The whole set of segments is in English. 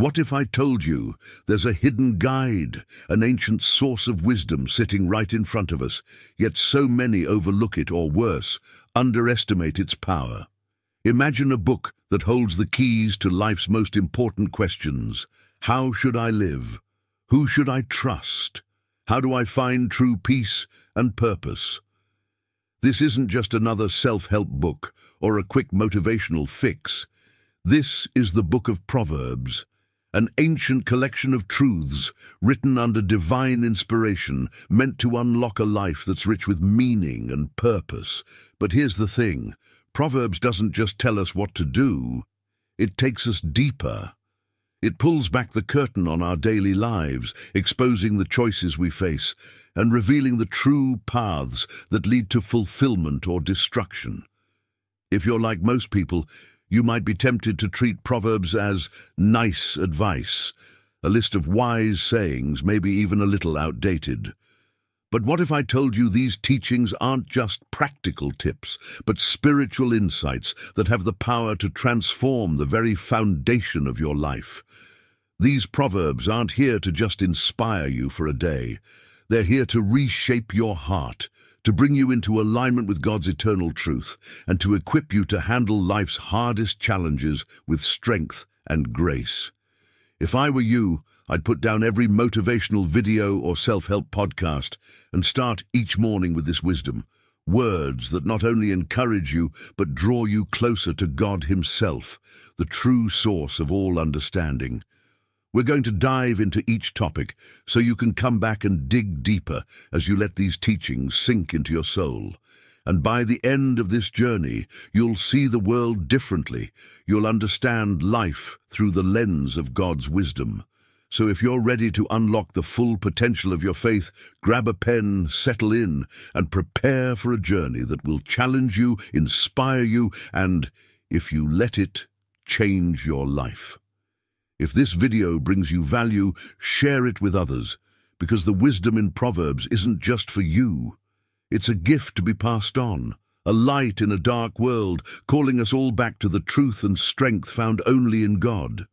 What if I told you there's a hidden guide, an ancient source of wisdom sitting right in front of us, yet so many overlook it or worse, underestimate its power? Imagine a book that holds the keys to life's most important questions. How should I live? Who should I trust? How do I find true peace and purpose? This isn't just another self-help book or a quick motivational fix. This is the Book of Proverbs, an ancient collection of truths written under divine inspiration, meant to unlock a life that's rich with meaning and purpose. But here's the thing, Proverbs doesn't just tell us what to do, it takes us deeper. It pulls back the curtain on our daily lives, exposing the choices we face and revealing the true paths that lead to fulfillment or destruction. If you're like most people, you might be tempted to treat Proverbs as nice advice, a list of wise sayings, maybe even a little outdated. But what if I told you these teachings aren't just practical tips, but spiritual insights that have the power to transform the very foundation of your life? These Proverbs aren't here to just inspire you for a day. They're here to reshape your heart, to bring you into alignment with God's eternal truth, and to equip you to handle life's hardest challenges with strength and grace. If I were you, I'd put down every motivational video or self-help podcast and start each morning with this wisdom. Words that not only encourage you, but draw you closer to God Himself, the true source of all understanding. We're going to dive into each topic so you can come back and dig deeper as you let these teachings sink into your soul. And by the end of this journey, you'll see the world differently. You'll understand life through the lens of God's wisdom. So if you're ready to unlock the full potential of your faith, grab a pen, settle in, and prepare for a journey that will challenge you, inspire you, and, if you let it, change your life. If this video brings you value, share it with others, because the wisdom in Proverbs isn't just for you. It's a gift to be passed on, a light in a dark world, calling us all back to the truth and strength found only in God.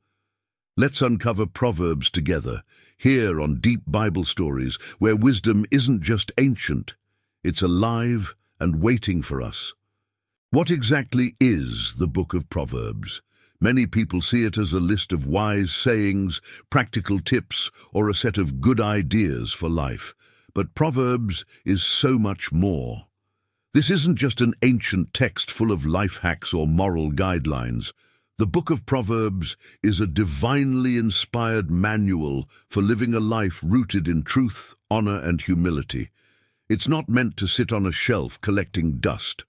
Let's uncover Proverbs together, here on Deep Bible Stories, where wisdom isn't just ancient, it's alive and waiting for us. What exactly is the Book of Proverbs? Many people see it as a list of wise sayings, practical tips, or a set of good ideas for life. But Proverbs is so much more. This isn't just an ancient text full of life hacks or moral guidelines. The Book of Proverbs is a divinely inspired manual for living a life rooted in truth, honor, and humility. It's not meant to sit on a shelf collecting dust.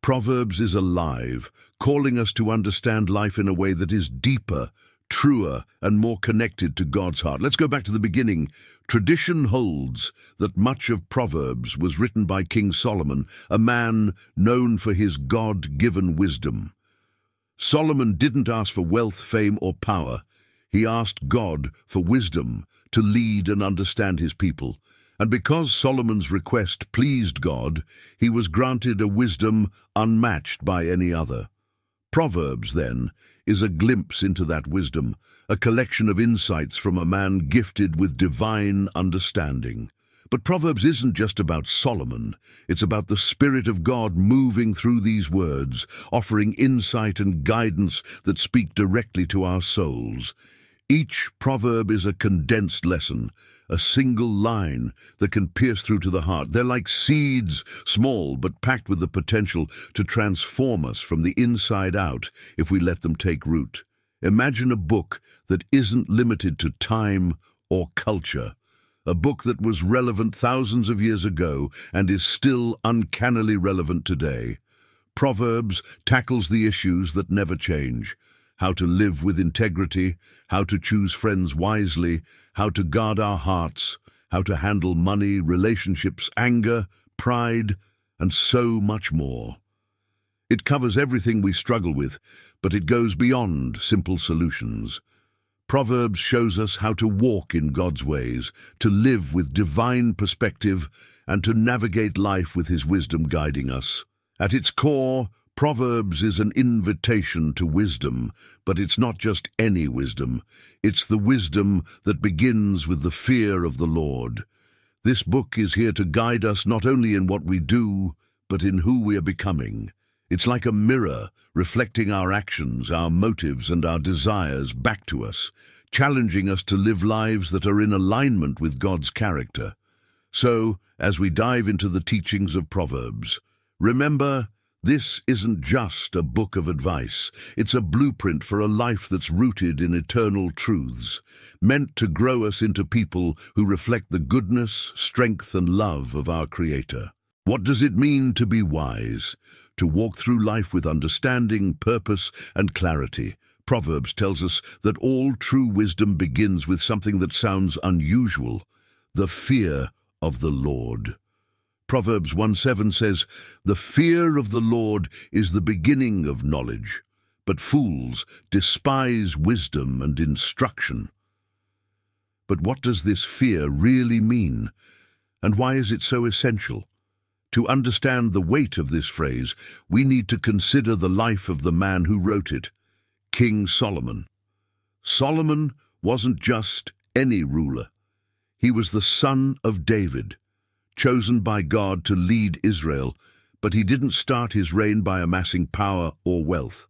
Proverbs is alive, calling us to understand life in a way that is deeper, truer, and more connected to God's heart. Let's go back to the beginning. Tradition holds that much of Proverbs was written by King Solomon, a man known for his God-given wisdom. Solomon didn't ask for wealth, fame, or power. He asked God for wisdom to lead and understand his people. And because Solomon's request pleased God, he was granted a wisdom unmatched by any other. Proverbs, then, is a glimpse into that wisdom, a collection of insights from a man gifted with divine understanding. But Proverbs isn't just about Solomon. It's about the Spirit of God moving through these words, offering insight and guidance that speak directly to our souls. Each proverb is a condensed lesson, a single line that can pierce through to the heart. They're like seeds, small but packed with the potential to transform us from the inside out if we let them take root. Imagine a book that isn't limited to time or culture, a book that was relevant thousands of years ago and is still uncannily relevant today. Proverbs tackles the issues that never change: how to live with integrity, how to choose friends wisely, how to guard our hearts, how to handle money, relationships, anger, pride, and so much more. It covers everything we struggle with, but it goes beyond simple solutions. Proverbs shows us how to walk in God's ways, to live with divine perspective, and to navigate life with His wisdom guiding us. At its core, Proverbs is an invitation to wisdom, but it's not just any wisdom. It's the wisdom that begins with the fear of the Lord. This book is here to guide us not only in what we do, but in who we are becoming. It's like a mirror, reflecting our actions, our motives, and our desires back to us, challenging us to live lives that are in alignment with God's character. So, as we dive into the teachings of Proverbs, remember, this isn't just a book of advice. It's a blueprint for a life that's rooted in eternal truths, meant to grow us into people who reflect the goodness, strength, and love of our Creator. What does it mean to be wise? To walk through life with understanding, purpose, and clarity. Proverbs tells us that all true wisdom begins with something that sounds unusual: the fear of the Lord. Proverbs 1:7 says, "The fear of the Lord is the beginning of knowledge, but fools despise wisdom and instruction." But what does this fear really mean? And why is it so essential? To understand the weight of this phrase, we need to consider the life of the man who wrote it, King Solomon. Solomon wasn't just any ruler. He was the son of David, chosen by God to lead Israel, but he didn't start his reign by amassing power or wealth.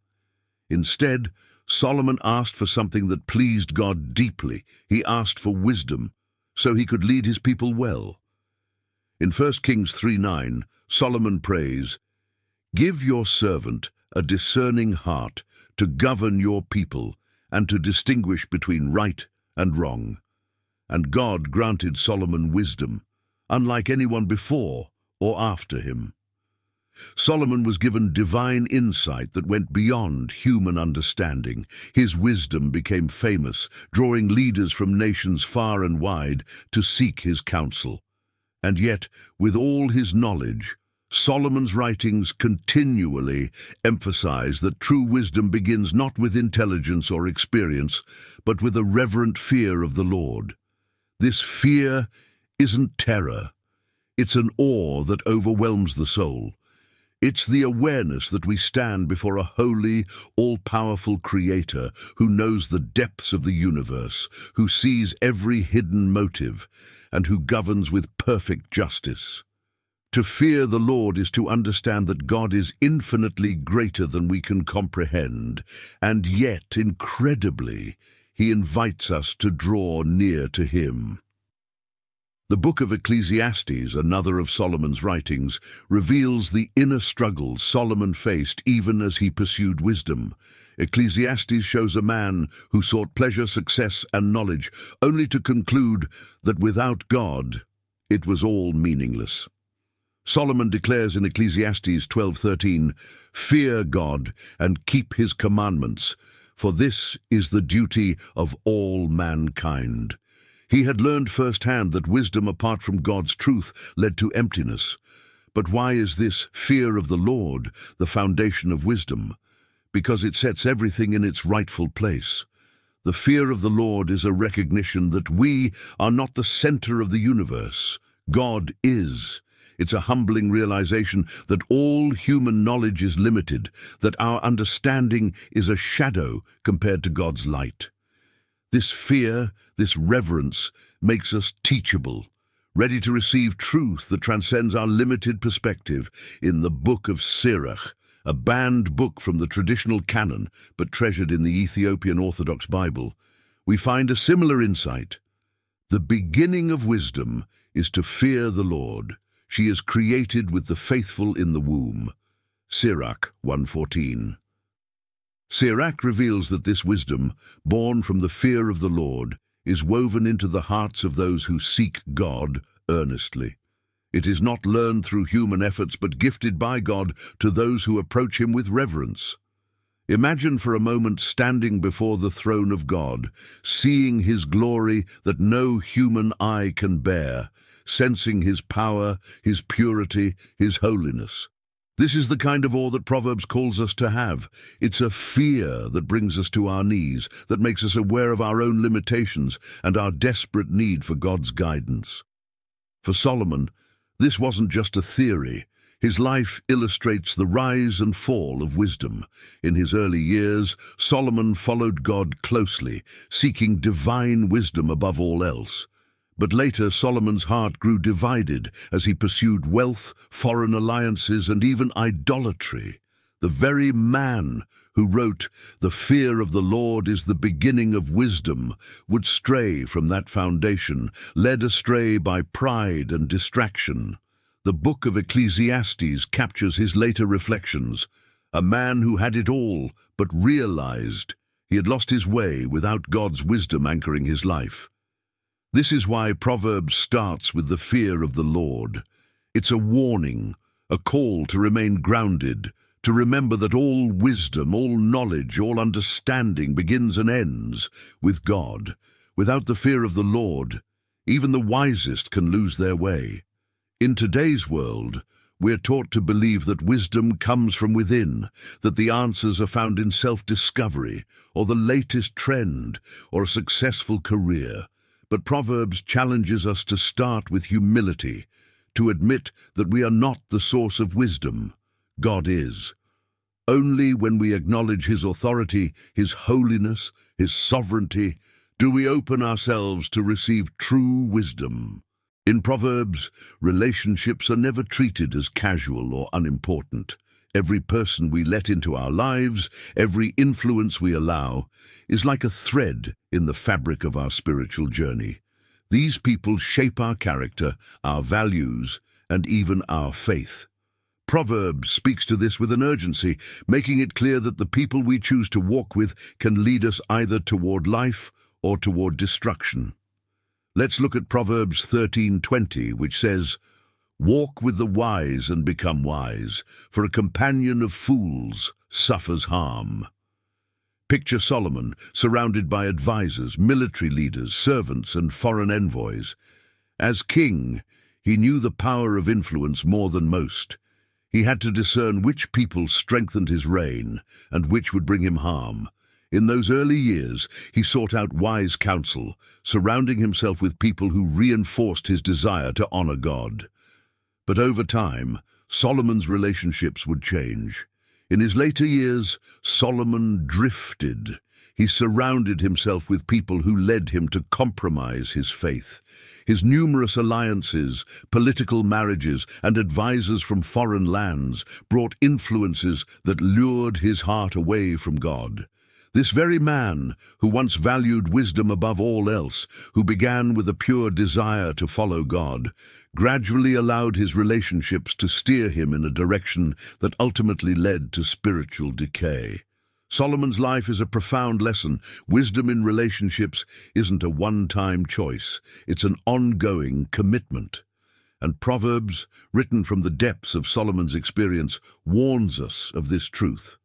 Instead, Solomon asked for something that pleased God deeply. He asked for wisdom, so he could lead his people well. In 1 Kings 3:9, Solomon prays, "Give your servant a discerning heart to govern your people and to distinguish between right and wrong." And God granted Solomon wisdom, unlike anyone before or after him. Solomon was given divine insight that went beyond human understanding. His wisdom became famous, drawing leaders from nations far and wide to seek his counsel. And yet, with all his knowledge, Solomon's writings continually emphasize that true wisdom begins not with intelligence or experience, but with a reverent fear of the Lord. This fear isn't terror. It's an awe that overwhelms the soul. It's the awareness that we stand before a holy, all-powerful Creator who knows the depths of the universe, who sees every hidden motive, and who governs with perfect justice. To fear the Lord is to understand that God is infinitely greater than we can comprehend, and yet, incredibly, He invites us to draw near to Him. The book of Ecclesiastes, another of Solomon's writings, reveals the inner struggles Solomon faced even as he pursued wisdom. Ecclesiastes shows a man who sought pleasure, success, and knowledge, only to conclude that without God, it was all meaningless. Solomon declares in Ecclesiastes 12:13, "Fear God and keep His commandments, for this is the duty of all mankind." He had learned firsthand that wisdom apart from God's truth led to emptiness. But why is this fear of the Lord the foundation of wisdom? Because it sets everything in its rightful place. The fear of the Lord is a recognition that we are not the center of the universe. God is. It's a humbling realization that all human knowledge is limited, that our understanding is a shadow compared to God's light. This fear, this reverence, makes us teachable, ready to receive truth that transcends our limited perspective. In the book of Sirach, a banned book from the traditional canon, but treasured in the Ethiopian Orthodox Bible, we find a similar insight. The beginning of wisdom is to fear the Lord. She is created with the faithful in the womb. Sirach 1:14. Sirach reveals that this wisdom, born from the fear of the Lord, is woven into the hearts of those who seek God earnestly. It is not learned through human efforts, but gifted by God to those who approach Him with reverence. Imagine for a moment standing before the throne of God, seeing His glory that no human eye can bear, sensing His power, His purity, His holiness. This is the kind of awe that Proverbs calls us to have. It's a fear that brings us to our knees, that makes us aware of our own limitations and our desperate need for God's guidance. For Solomon, this wasn't just a theory. His life illustrates the rise and fall of wisdom. In his early years, Solomon followed God closely, seeking divine wisdom above all else. But later, Solomon's heart grew divided as he pursued wealth, foreign alliances, and even idolatry. The very man who wrote, "The fear of the Lord is the beginning of wisdom," would stray from that foundation, led astray by pride and distraction. The book of Ecclesiastes captures his later reflections. A man who had it all, but realized he had lost his way without God's wisdom anchoring his life. This is why Proverbs starts with the fear of the Lord. It's a warning, a call to remain grounded, to remember that all wisdom, all knowledge, all understanding begins and ends with God. Without the fear of the Lord, even the wisest can lose their way. In today's world, we're taught to believe that wisdom comes from within, that the answers are found in self-discovery, or the latest trend, or a successful career. But Proverbs challenges us to start with humility, to admit that we are not the source of wisdom. God is. Only when we acknowledge His authority, His holiness, His sovereignty, do we open ourselves to receive true wisdom. In Proverbs, relationships are never treated as casual or unimportant. Every person we let into our lives, every influence we allow, is like a thread in the fabric of our spiritual journey. These people shape our character, our values, and even our faith. Proverbs speaks to this with an urgency, making it clear that the people we choose to walk with can lead us either toward life or toward destruction. Let's look at Proverbs 13:20, which says, "Walk with the wise and become wise, for a companion of fools suffers harm." Picture Solomon surrounded by advisors, military leaders, servants, and foreign envoys. As king, he knew the power of influence more than most. He had to discern which people strengthened his reign and which would bring him harm. In those early years, he sought out wise counsel, surrounding himself with people who reinforced his desire to honor God. But over time, Solomon's relationships would change. In his later years, Solomon drifted. He surrounded himself with people who led him to compromise his faith. His numerous alliances, political marriages, and advisors from foreign lands brought influences that lured his heart away from God. This very man, who once valued wisdom above all else, who began with a pure desire to follow God, gradually allowed his relationships to steer him in a direction that ultimately led to spiritual decay. Solomon's life is a profound lesson. Wisdom in relationships isn't a one-time choice. It's an ongoing commitment. And Proverbs, written from the depths of Solomon's experience, warns us of this truth.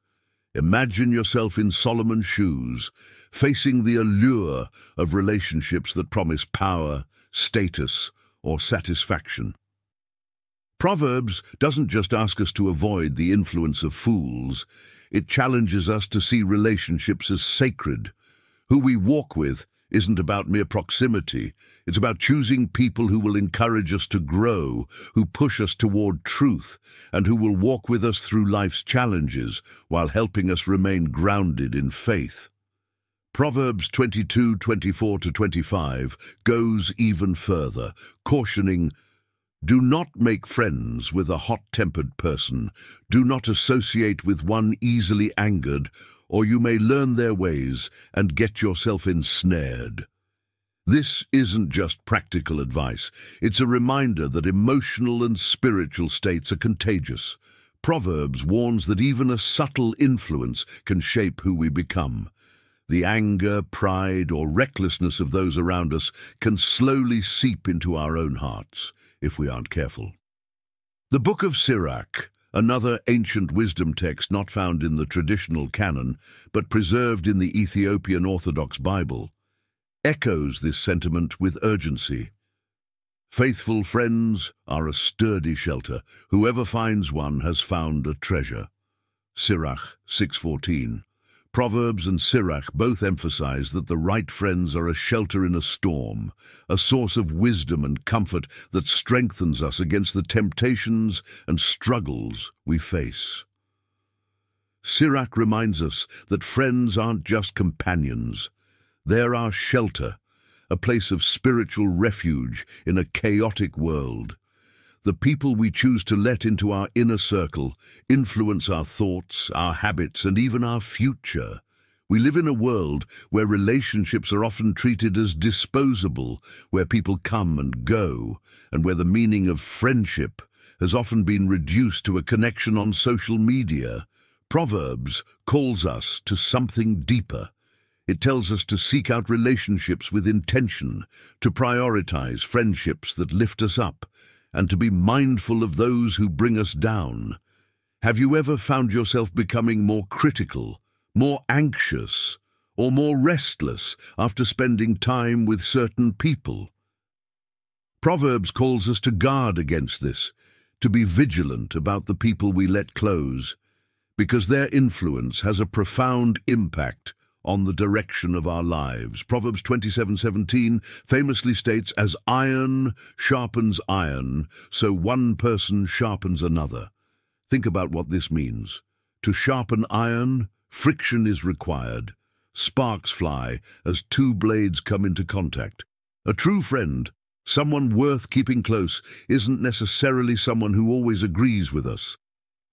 Imagine yourself in Solomon's shoes, facing the allure of relationships that promise power, status, or satisfaction. Proverbs doesn't just ask us to avoid the influence of fools. It challenges us to see relationships as sacred. Who we walk with isn't about mere proximity. It's about choosing people who will encourage us to grow, who push us toward truth, and who will walk with us through life's challenges while helping us remain grounded in faith. Proverbs 22:24-25 goes even further, cautioning, "Do not make friends with a hot-tempered person. Do not associate with one easily angered, or you may learn their ways and get yourself ensnared." This isn't just practical advice. It's a reminder that emotional and spiritual states are contagious. Proverbs warns that even a subtle influence can shape who we become. The anger, pride, or recklessness of those around us can slowly seep into our own hearts if we aren't careful. The Book of Sirach, another ancient wisdom text not found in the traditional canon, but preserved in the Ethiopian Orthodox Bible, echoes this sentiment with urgency. "Faithful friends are a sturdy shelter. Whoever finds one has found a treasure." Sirach 6:14. Proverbs and Sirach both emphasize that the right friends are a shelter in a storm, a source of wisdom and comfort that strengthens us against the temptations and struggles we face. Sirach reminds us that friends aren't just companions. They're our shelter, a place of spiritual refuge in a chaotic world. The people we choose to let into our inner circle influence our thoughts, our habits, and even our future. We live in a world where relationships are often treated as disposable, where people come and go, and where the meaning of friendship has often been reduced to a connection on social media. Proverbs calls us to something deeper. It tells us to seek out relationships with intention, to prioritize friendships that lift us up, and to be mindful of those who bring us down. Have you ever found yourself becoming more critical, more anxious, or more restless after spending time with certain people? Proverbs calls us to guard against this, to be vigilant about the people we let close, because their influence has a profound impact on the direction of our lives. Proverbs 27:17 famously states, "As iron sharpens iron, so one person sharpens another." Think about what this means. To sharpen iron, friction is required. Sparks fly as two blades come into contact. A true friend, someone worth keeping close, isn't necessarily someone who always agrees with us.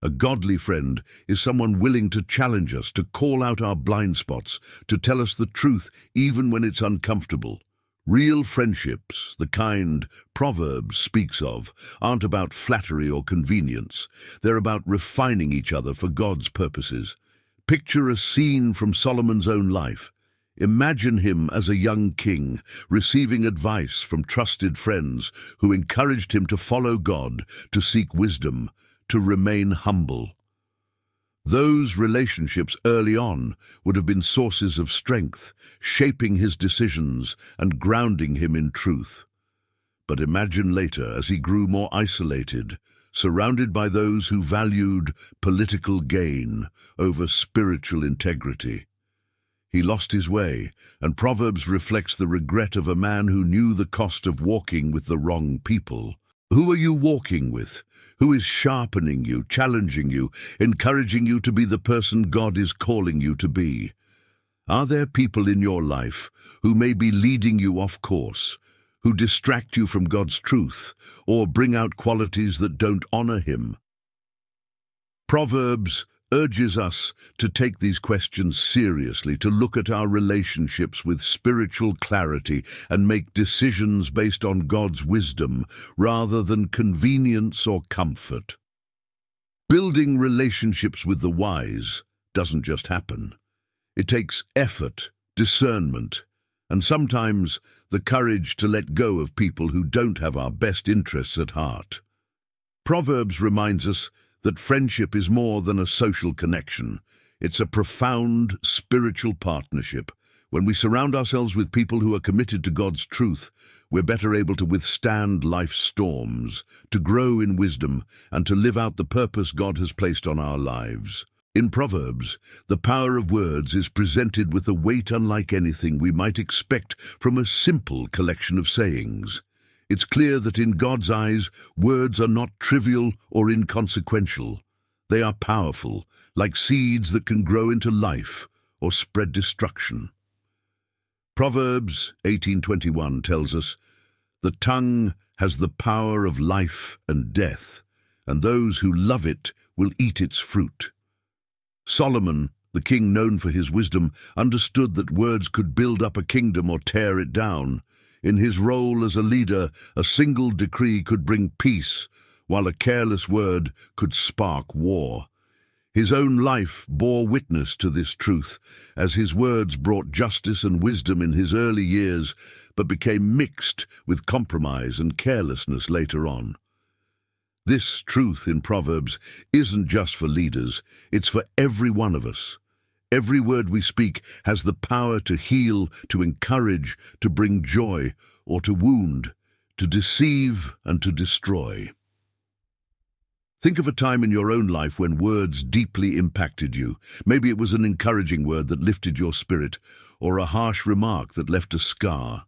A godly friend is someone willing to challenge us, to call out our blind spots, to tell us the truth even when it's uncomfortable. Real friendships, the kind Proverbs speaks of, aren't about flattery or convenience. They're about refining each other for God's purposes. Picture a scene from Solomon's own life. Imagine him as a young king, receiving advice from trusted friends who encouraged him to follow God, to seek wisdom, to remain humble. Those relationships early on would have been sources of strength, shaping his decisions and grounding him in truth. But imagine later, as he grew more isolated, surrounded by those who valued political gain over spiritual integrity. He lost his way, and Proverbs reflects the regret of a man who knew the cost of walking with the wrong people. Who are you walking with? Who is sharpening you, challenging you, encouraging you to be the person God is calling you to be? Are there people in your life who may be leading you off course, who distract you from God's truth, or bring out qualities that don't honor Him? Proverbs urges us to take these questions seriously, to look at our relationships with spiritual clarity and make decisions based on God's wisdom rather than convenience or comfort. Building relationships with the wise doesn't just happen. It takes effort, discernment, and sometimes the courage to let go of people who don't have our best interests at heart. Proverbs reminds us that friendship is more than a social connection. It's a profound spiritual partnership. When we surround ourselves with people who are committed to God's truth, we're better able to withstand life's storms, to grow in wisdom, and to live out the purpose God has placed on our lives. In Proverbs, the power of words is presented with a weight unlike anything we might expect from a simple collection of sayings. It's clear that in God's eyes, words are not trivial or inconsequential. They are powerful, like seeds that can grow into life or spread destruction. Proverbs 18:21 tells us, "The tongue has the power of life and death, and those who love it will eat its fruit." Solomon, the king known for his wisdom, understood that words could build up a kingdom or tear it down. In his role as a leader, a single decree could bring peace, while a careless word could spark war. His own life bore witness to this truth, as his words brought justice and wisdom in his early years, but became mixed with compromise and carelessness later on. This truth in Proverbs isn't just for leaders, it's for every one of us. Every word we speak has the power to heal, to encourage, to bring joy, or to wound, to deceive and to destroy. Think of a time in your own life when words deeply impacted you. Maybe it was an encouraging word that lifted your spirit, or a harsh remark that left a scar.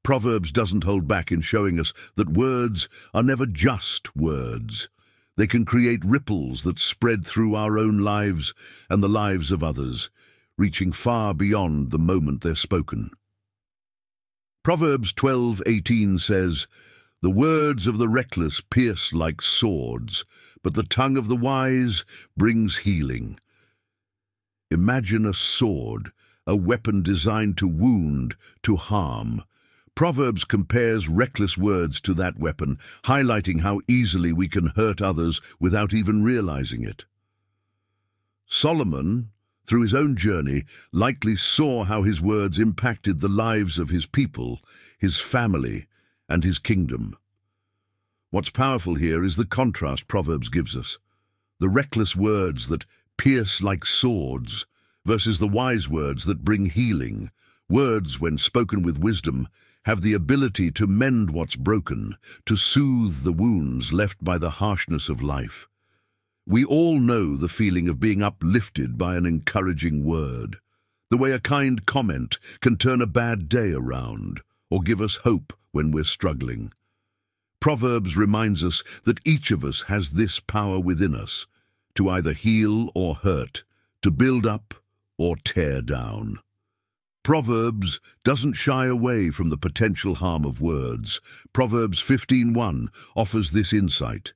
Proverbs doesn't hold back in showing us that words are never just words. They can create ripples that spread through our own lives and the lives of others, reaching far beyond the moment they're spoken. Proverbs 12:18 says, "The words of the reckless pierce like swords, but the tongue of the wise brings healing." Imagine a sword, a weapon designed to wound, to harm. Proverbs compares reckless words to that weapon, highlighting how easily we can hurt others without even realizing it. Solomon, through his own journey, likely saw how his words impacted the lives of his people, his family, and his kingdom. What's powerful here is the contrast Proverbs gives us. The reckless words that pierce like swords versus the wise words that bring healing. Words, when spoken with wisdom, have the ability to mend what's broken, to soothe the wounds left by the harshness of life. We all know the feeling of being uplifted by an encouraging word, the way a kind comment can turn a bad day around or give us hope when we're struggling. Proverbs reminds us that each of us has this power within us, to either heal or hurt, to build up or tear down. Proverbs doesn't shy away from the potential harm of words. Proverbs 15:1 offers this insight.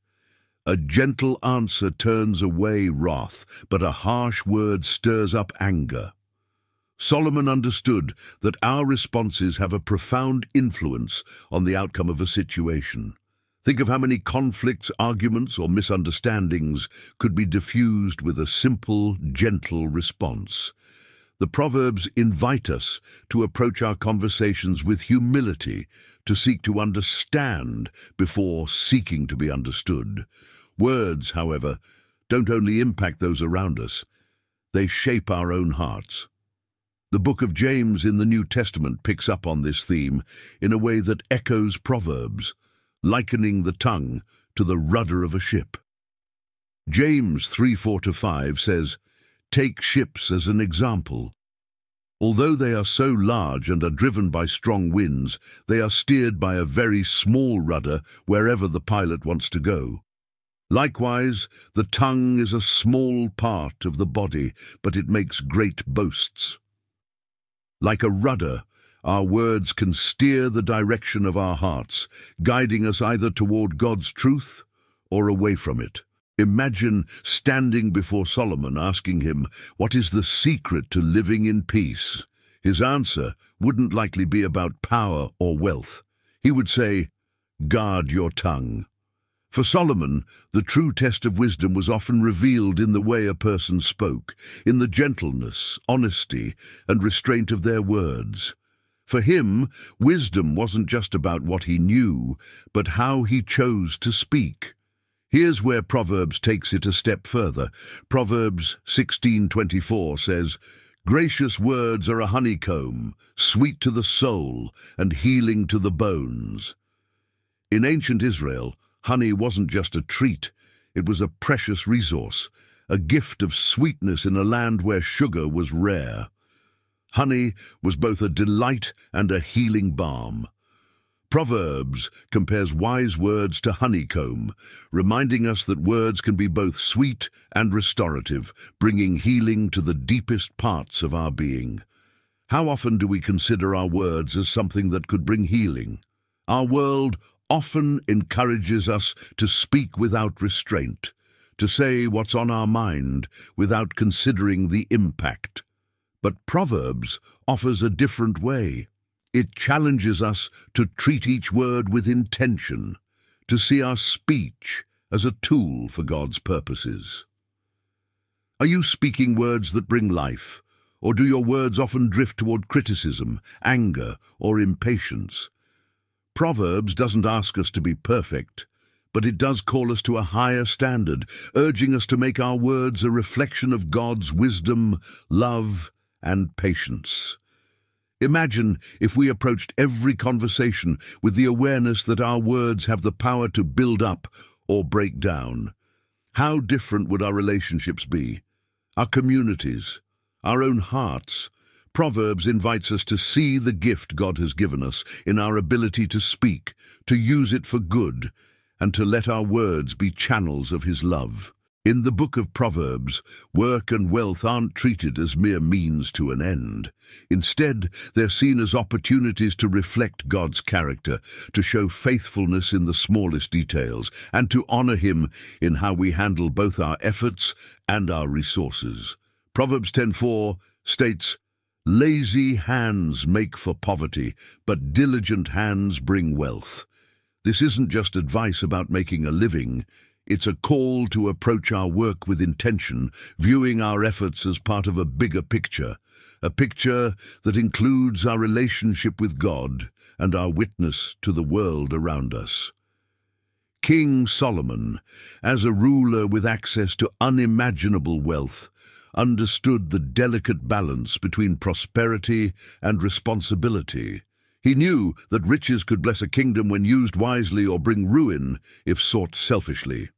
"A gentle answer turns away wrath, but a harsh word stirs up anger." Solomon understood that our responses have a profound influence on the outcome of a situation. Think of how many conflicts, arguments, or misunderstandings could be diffused with a simple, gentle response. The Proverbs invite us to approach our conversations with humility, to seek to understand before seeking to be understood. Words, however, don't only impact those around us, they shape our own hearts. The book of James in the New Testament picks up on this theme in a way that echoes Proverbs, likening the tongue to the rudder of a ship. James 3:4-5 says, "Take ships as an example. Although they are so large and are driven by strong winds, they are steered by a very small rudder wherever the pilot wants to go. Likewise, the tongue is a small part of the body, but it makes great boasts." Like a rudder, our words can steer the direction of our hearts, guiding us either toward God's truth or away from it. Imagine standing before Solomon asking him, "What is the secret to living in peace?" His answer wouldn't likely be about power or wealth. He would say, "Guard your tongue." For Solomon, the true test of wisdom was often revealed in the way a person spoke, in the gentleness, honesty, and restraint of their words. For him, wisdom wasn't just about what he knew, but how he chose to speak. Here's where Proverbs takes it a step further. Proverbs 16:24 says, "Gracious words are a honeycomb, sweet to the soul and healing to the bones." In ancient Israel, honey wasn't just a treat, it was a precious resource, a gift of sweetness in a land where sugar was rare. Honey was both a delight and a healing balm. Proverbs compares wise words to honeycomb, reminding us that words can be both sweet and restorative, bringing healing to the deepest parts of our being. How often do we consider our words as something that could bring healing? Our world often encourages us to speak without restraint, to say what's on our mind without considering the impact. But Proverbs offers a different way. It challenges us to treat each word with intention, to see our speech as a tool for God's purposes. Are you speaking words that bring life, or do your words often drift toward criticism, anger, or impatience? Proverbs doesn't ask us to be perfect, but it does call us to a higher standard, urging us to make our words a reflection of God's wisdom, love, and patience. Imagine if we approached every conversation with the awareness that our words have the power to build up or break down. how different would our relationships be? Our communities, our own hearts. Proverbs invites us to see the gift God has given us in our ability to speak, to use it for good, and to let our words be channels of His love. In the book of Proverbs, work and wealth aren't treated as mere means to an end. Instead, they're seen as opportunities to reflect God's character, to show faithfulness in the smallest details, and to honor Him in how we handle both our efforts and our resources. Proverbs 10:4 states, "Lazy hands make for poverty, but diligent hands bring wealth." This isn't just advice about making a living. It's a call to approach our work with intention, viewing our efforts as part of a bigger picture, a picture that includes our relationship with God and our witness to the world around us. King Solomon, as a ruler with access to unimaginable wealth, understood the delicate balance between prosperity and responsibility. He knew that riches could bless a kingdom when used wisely or bring ruin if sought selfishly.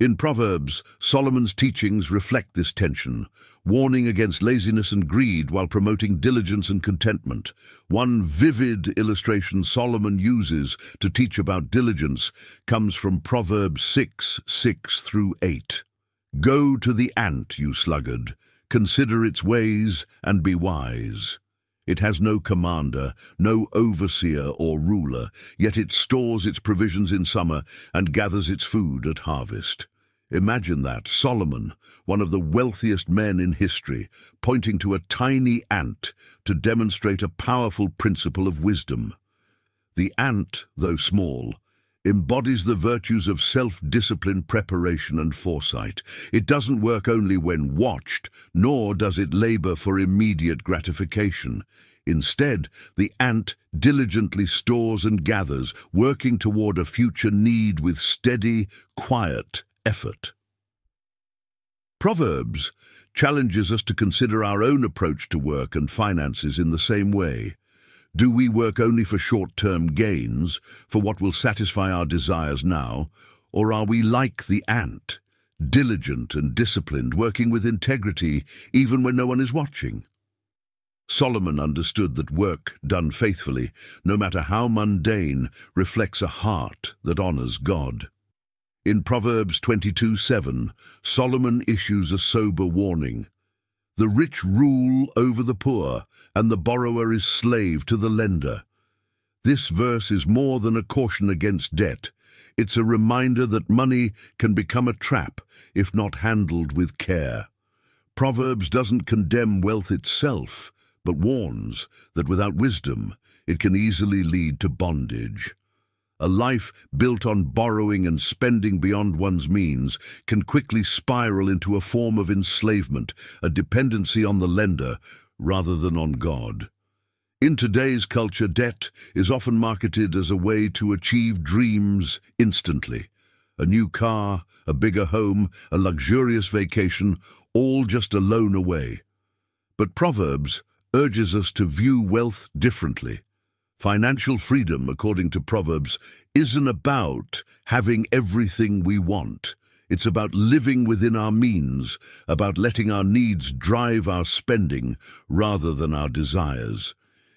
In Proverbs, Solomon's teachings reflect this tension, warning against laziness and greed while promoting diligence and contentment. One vivid illustration Solomon uses to teach about diligence comes from Proverbs 6:6-8. "Go to the ant, you sluggard, consider its ways and be wise. It has no commander, no overseer or ruler, yet it stores its provisions in summer and gathers its food at harvest." Imagine that, Solomon, one of the wealthiest men in history, pointing to a tiny ant to demonstrate a powerful principle of wisdom. The ant, though small, embodies the virtues of self-discipline, preparation, and foresight. It doesn't work only when watched, nor does it labor for immediate gratification. Instead, the ant diligently stores and gathers, working toward a future need with steady, quiet effort. Proverbs challenges us to consider our own approach to work and finances in the same way. Do we work only for short-term gains, for what will satisfy our desires now, or are we like the ant, diligent and disciplined, working with integrity even when no one is watching? Solomon understood that work done faithfully, no matter how mundane, reflects a heart that honors God. In Proverbs 22:7, Solomon issues a sober warning. "The rich rule over the poor, and the borrower is slave to the lender." This verse is more than a caution against debt. It's a reminder that money can become a trap if not handled with care. Proverbs doesn't condemn wealth itself, but warns that without wisdom, it can easily lead to bondage. A life built on borrowing and spending beyond one's means can quickly spiral into a form of enslavement, a dependency on the lender rather than on God. In today's culture, debt is often marketed as a way to achieve dreams instantly. A new car, a bigger home, a luxurious vacation, all just a loan away. But Proverbs urges us to view wealth differently. Financial freedom, according to Proverbs, isn't about having everything we want. It's about living within our means, about letting our needs drive our spending rather than our desires.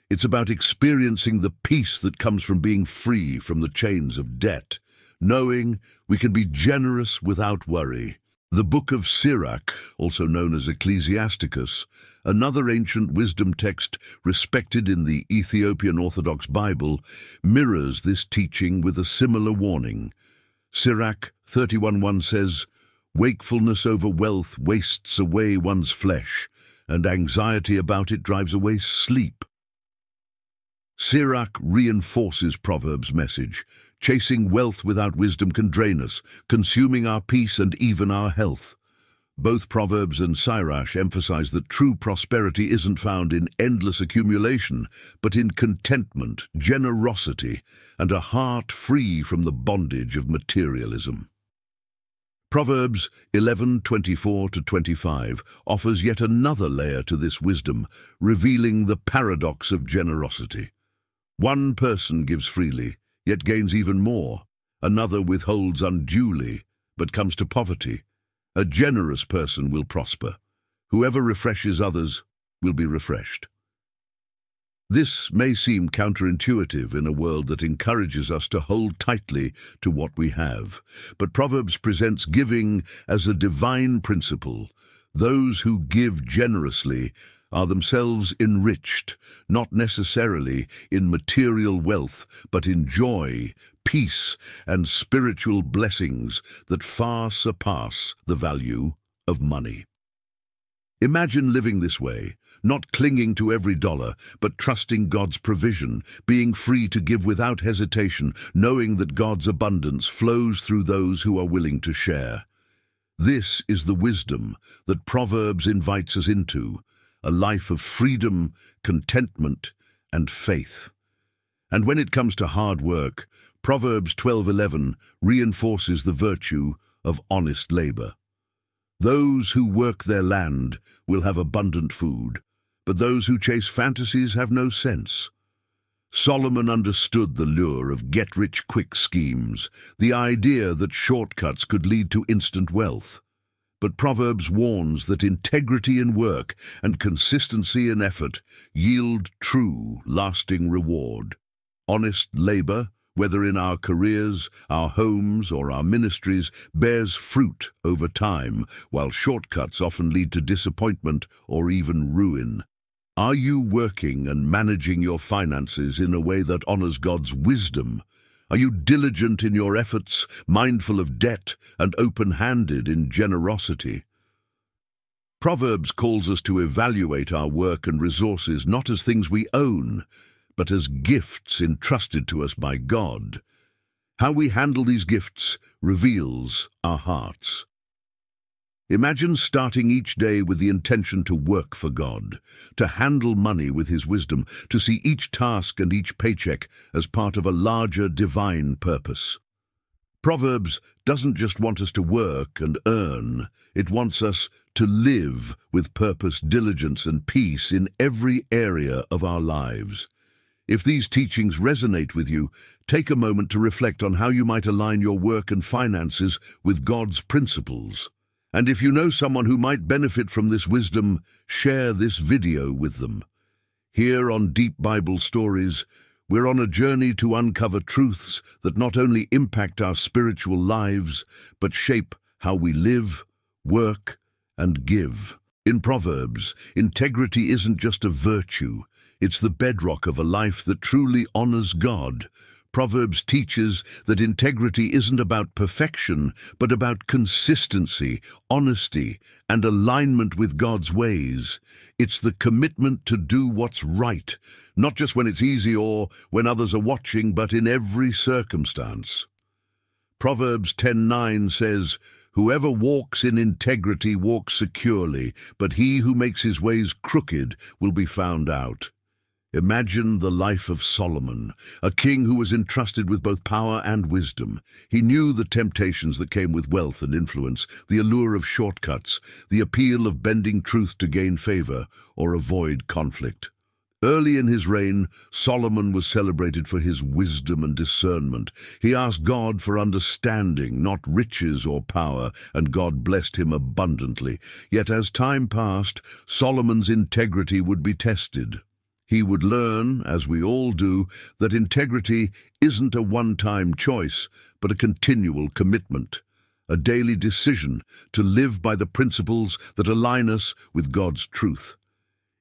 It's about experiencing the peace that comes from being free from the chains of debt, knowing we can be generous without worry. The book of Sirach, also known as Ecclesiasticus, another ancient wisdom text respected in the Ethiopian Orthodox Bible, mirrors this teaching with a similar warning. Sirach 31:1 says, "Wakefulness over wealth wastes away one's flesh, and anxiety about it drives away sleep." Sirach reinforces Proverbs' message. Chasing wealth without wisdom can drain us, consuming our peace and even our health. Both Proverbs and Sirach emphasize that true prosperity isn't found in endless accumulation, but in contentment, generosity, and a heart free from the bondage of materialism. Proverbs 11:24-25 offers yet another layer to this wisdom, revealing the paradox of generosity. One person gives freely, yet gains even more. Another withholds unduly, but comes to poverty. A generous person will prosper. Whoever refreshes others will be refreshed. This may seem counterintuitive in a world that encourages us to hold tightly to what we have, but Proverbs presents giving as a divine principle. Those who give generously are themselves enriched, not necessarily in material wealth, but in joy, peace, and spiritual blessings that far surpass the value of money. Imagine living this way, not clinging to every dollar, but trusting God's provision, being free to give without hesitation, knowing that God's abundance flows through those who are willing to share. This is the wisdom that Proverbs invites us into, a life of freedom, contentment, and faith. And when it comes to hard work, Proverbs 12:11 reinforces the virtue of honest labor. Those who work their land will have abundant food, but those who chase fantasies have no sense. Solomon understood the lure of get-rich-quick schemes, the idea that shortcuts could lead to instant wealth. But Proverbs warns that integrity in work and consistency in effort yield true, lasting reward. Honest labor, whether in our careers, our homes, or our ministries, bears fruit over time, while shortcuts often lead to disappointment or even ruin. Are you working and managing your finances in a way that honors God's wisdom? Are you diligent in your efforts, mindful of debt, and open-handed in generosity? Proverbs calls us to evaluate our work and resources not as things we own, but as gifts entrusted to us by God. How we handle these gifts reveals our hearts. Imagine starting each day with the intention to work for God, to handle money with His wisdom, to see each task and each paycheck as part of a larger divine purpose. Proverbs doesn't just want us to work and earn, it wants us to live with purpose, diligence, and peace in every area of our lives. If these teachings resonate with you, take a moment to reflect on how you might align your work and finances with God's principles. And if you know someone who might benefit from this wisdom, share this video with them. Here on Deep Bible Stories, we're on a journey to uncover truths that not only impact our spiritual lives, but shape how we live, work, and give. In Proverbs, integrity isn't just a virtue, it's the bedrock of a life that truly honors God. Proverbs teaches that integrity isn't about perfection, but about consistency, honesty, and alignment with God's ways. It's the commitment to do what's right, not just when it's easy or when others are watching, but in every circumstance. Proverbs 10:9 says, "Whoever walks in integrity walks securely, but he who makes his ways crooked will be found out." Imagine the life of Solomon, a king who was entrusted with both power and wisdom. He knew the temptations that came with wealth and influence, the allure of shortcuts, the appeal of bending truth to gain favor or avoid conflict. Early in his reign, Solomon was celebrated for his wisdom and discernment. He asked God for understanding, not riches or power, and God blessed him abundantly. Yet as time passed, Solomon's integrity would be tested. He would learn, as we all do, that integrity isn't a one-time choice, but a continual commitment, a daily decision to live by the principles that align us with God's truth.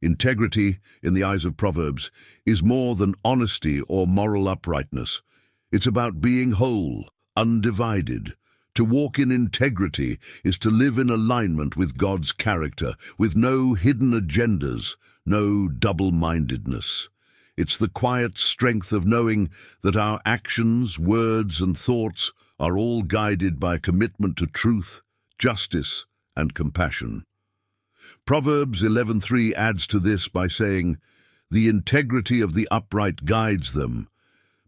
Integrity, in the eyes of Proverbs, is more than honesty or moral uprightness. It's about being whole, undivided. To walk in integrity is to live in alignment with God's character, with no hidden agendas, no double-mindedness. It's the quiet strength of knowing that our actions, words, and thoughts are all guided by a commitment to truth, justice, and compassion. Proverbs 11:3 adds to this by saying, "The integrity of the upright guides them,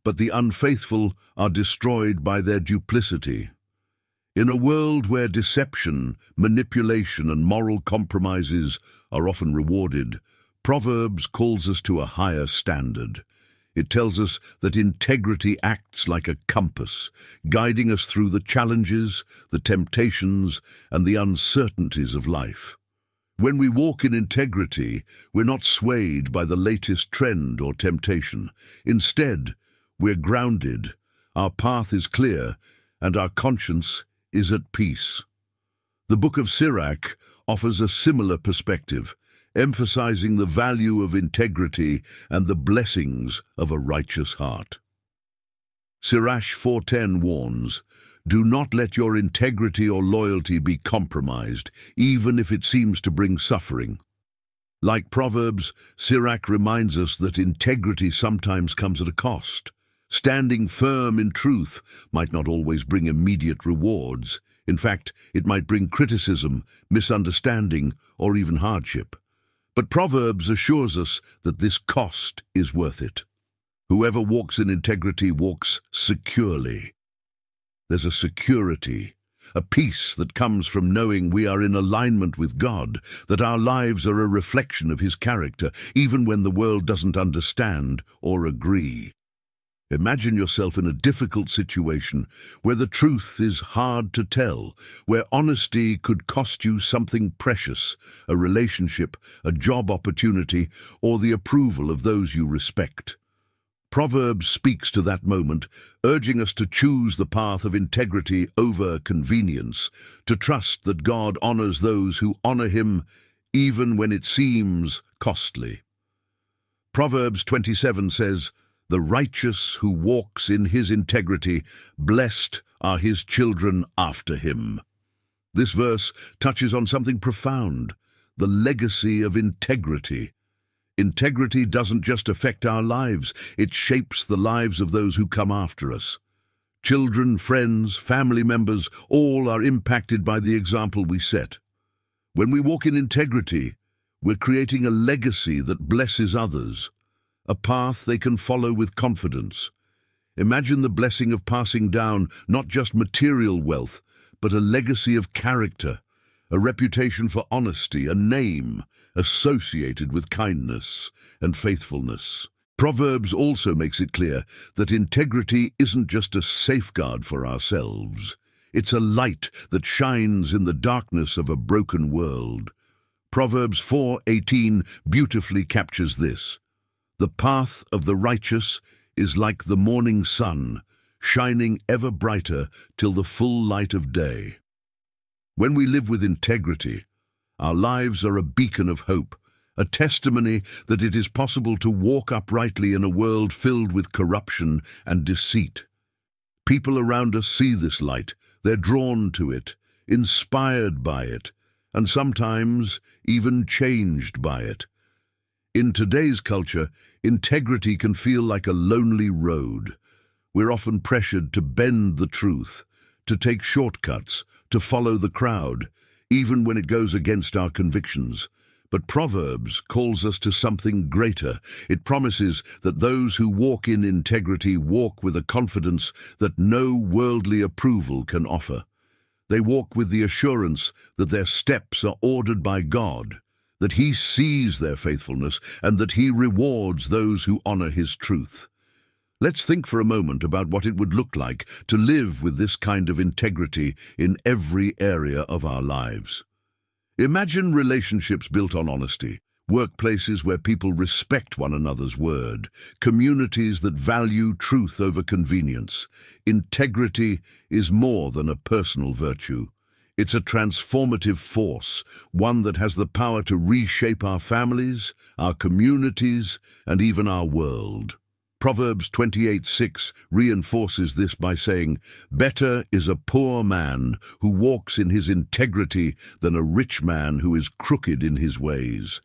but the unfaithful are destroyed by their duplicity." In a world where deception, manipulation, and moral compromises are often rewarded, Proverbs calls us to a higher standard. It tells us that integrity acts like a compass, guiding us through the challenges, the temptations, and the uncertainties of life. When we walk in integrity, we're not swayed by the latest trend or temptation. Instead, we're grounded, our path is clear, and our conscience is at peace. The Book of Sirach offers a similar perspective, emphasizing the value of integrity and the blessings of a righteous heart. Sirach 4:10 warns, "Do not let your integrity or loyalty be compromised, even if it seems to bring suffering." Like Proverbs, Sirach reminds us that integrity sometimes comes at a cost. Standing firm in truth might not always bring immediate rewards. In fact, it might bring criticism, misunderstanding, or even hardship. But Proverbs assures us that this cost is worth it. Whoever walks in integrity walks securely. There's a security, a peace that comes from knowing we are in alignment with God, that our lives are a reflection of His character, even when the world doesn't understand or agree. Imagine yourself in a difficult situation where the truth is hard to tell, where honesty could cost you something precious, a relationship, a job opportunity, or the approval of those you respect. Proverbs speaks to that moment, urging us to choose the path of integrity over convenience, to trust that God honors those who honor Him, even when it seems costly. Proverbs 27 says, "The righteous who walks in his integrity, blessed are his children after him." This verse touches on something profound, the legacy of integrity. Integrity doesn't just affect our lives, it shapes the lives of those who come after us. Children, friends, family members, all are impacted by the example we set. When we walk in integrity, we're creating a legacy that blesses others, a path they can follow with confidence. Imagine the blessing of passing down not just material wealth, but a legacy of character, a reputation for honesty, a name associated with kindness and faithfulness. Proverbs also makes it clear that integrity isn't just a safeguard for ourselves. It's a light that shines in the darkness of a broken world. Proverbs 4:18 beautifully captures this. "The path of the righteous is like the morning sun, shining ever brighter till the full light of day." When we live with integrity, our lives are a beacon of hope, a testimony that it is possible to walk uprightly in a world filled with corruption and deceit. People around us see this light, they're drawn to it, inspired by it, and sometimes even changed by it. In today's culture, integrity can feel like a lonely road. We're often pressured to bend the truth, to take shortcuts, to follow the crowd, even when it goes against our convictions. But Proverbs calls us to something greater. It promises that those who walk in integrity walk with a confidence that no worldly approval can offer. They walk with the assurance that their steps are ordered by God, that He sees their faithfulness, and that He rewards those who honor His truth. Let's think for a moment about what it would look like to live with this kind of integrity in every area of our lives. Imagine relationships built on honesty, workplaces where people respect one another's word, communities that value truth over convenience. Integrity is more than a personal virtue. It's a transformative force, one that has the power to reshape our families, our communities, and even our world. Proverbs 28:6 reinforces this by saying, "Better is a poor man who walks in his integrity than a rich man who is crooked in his ways."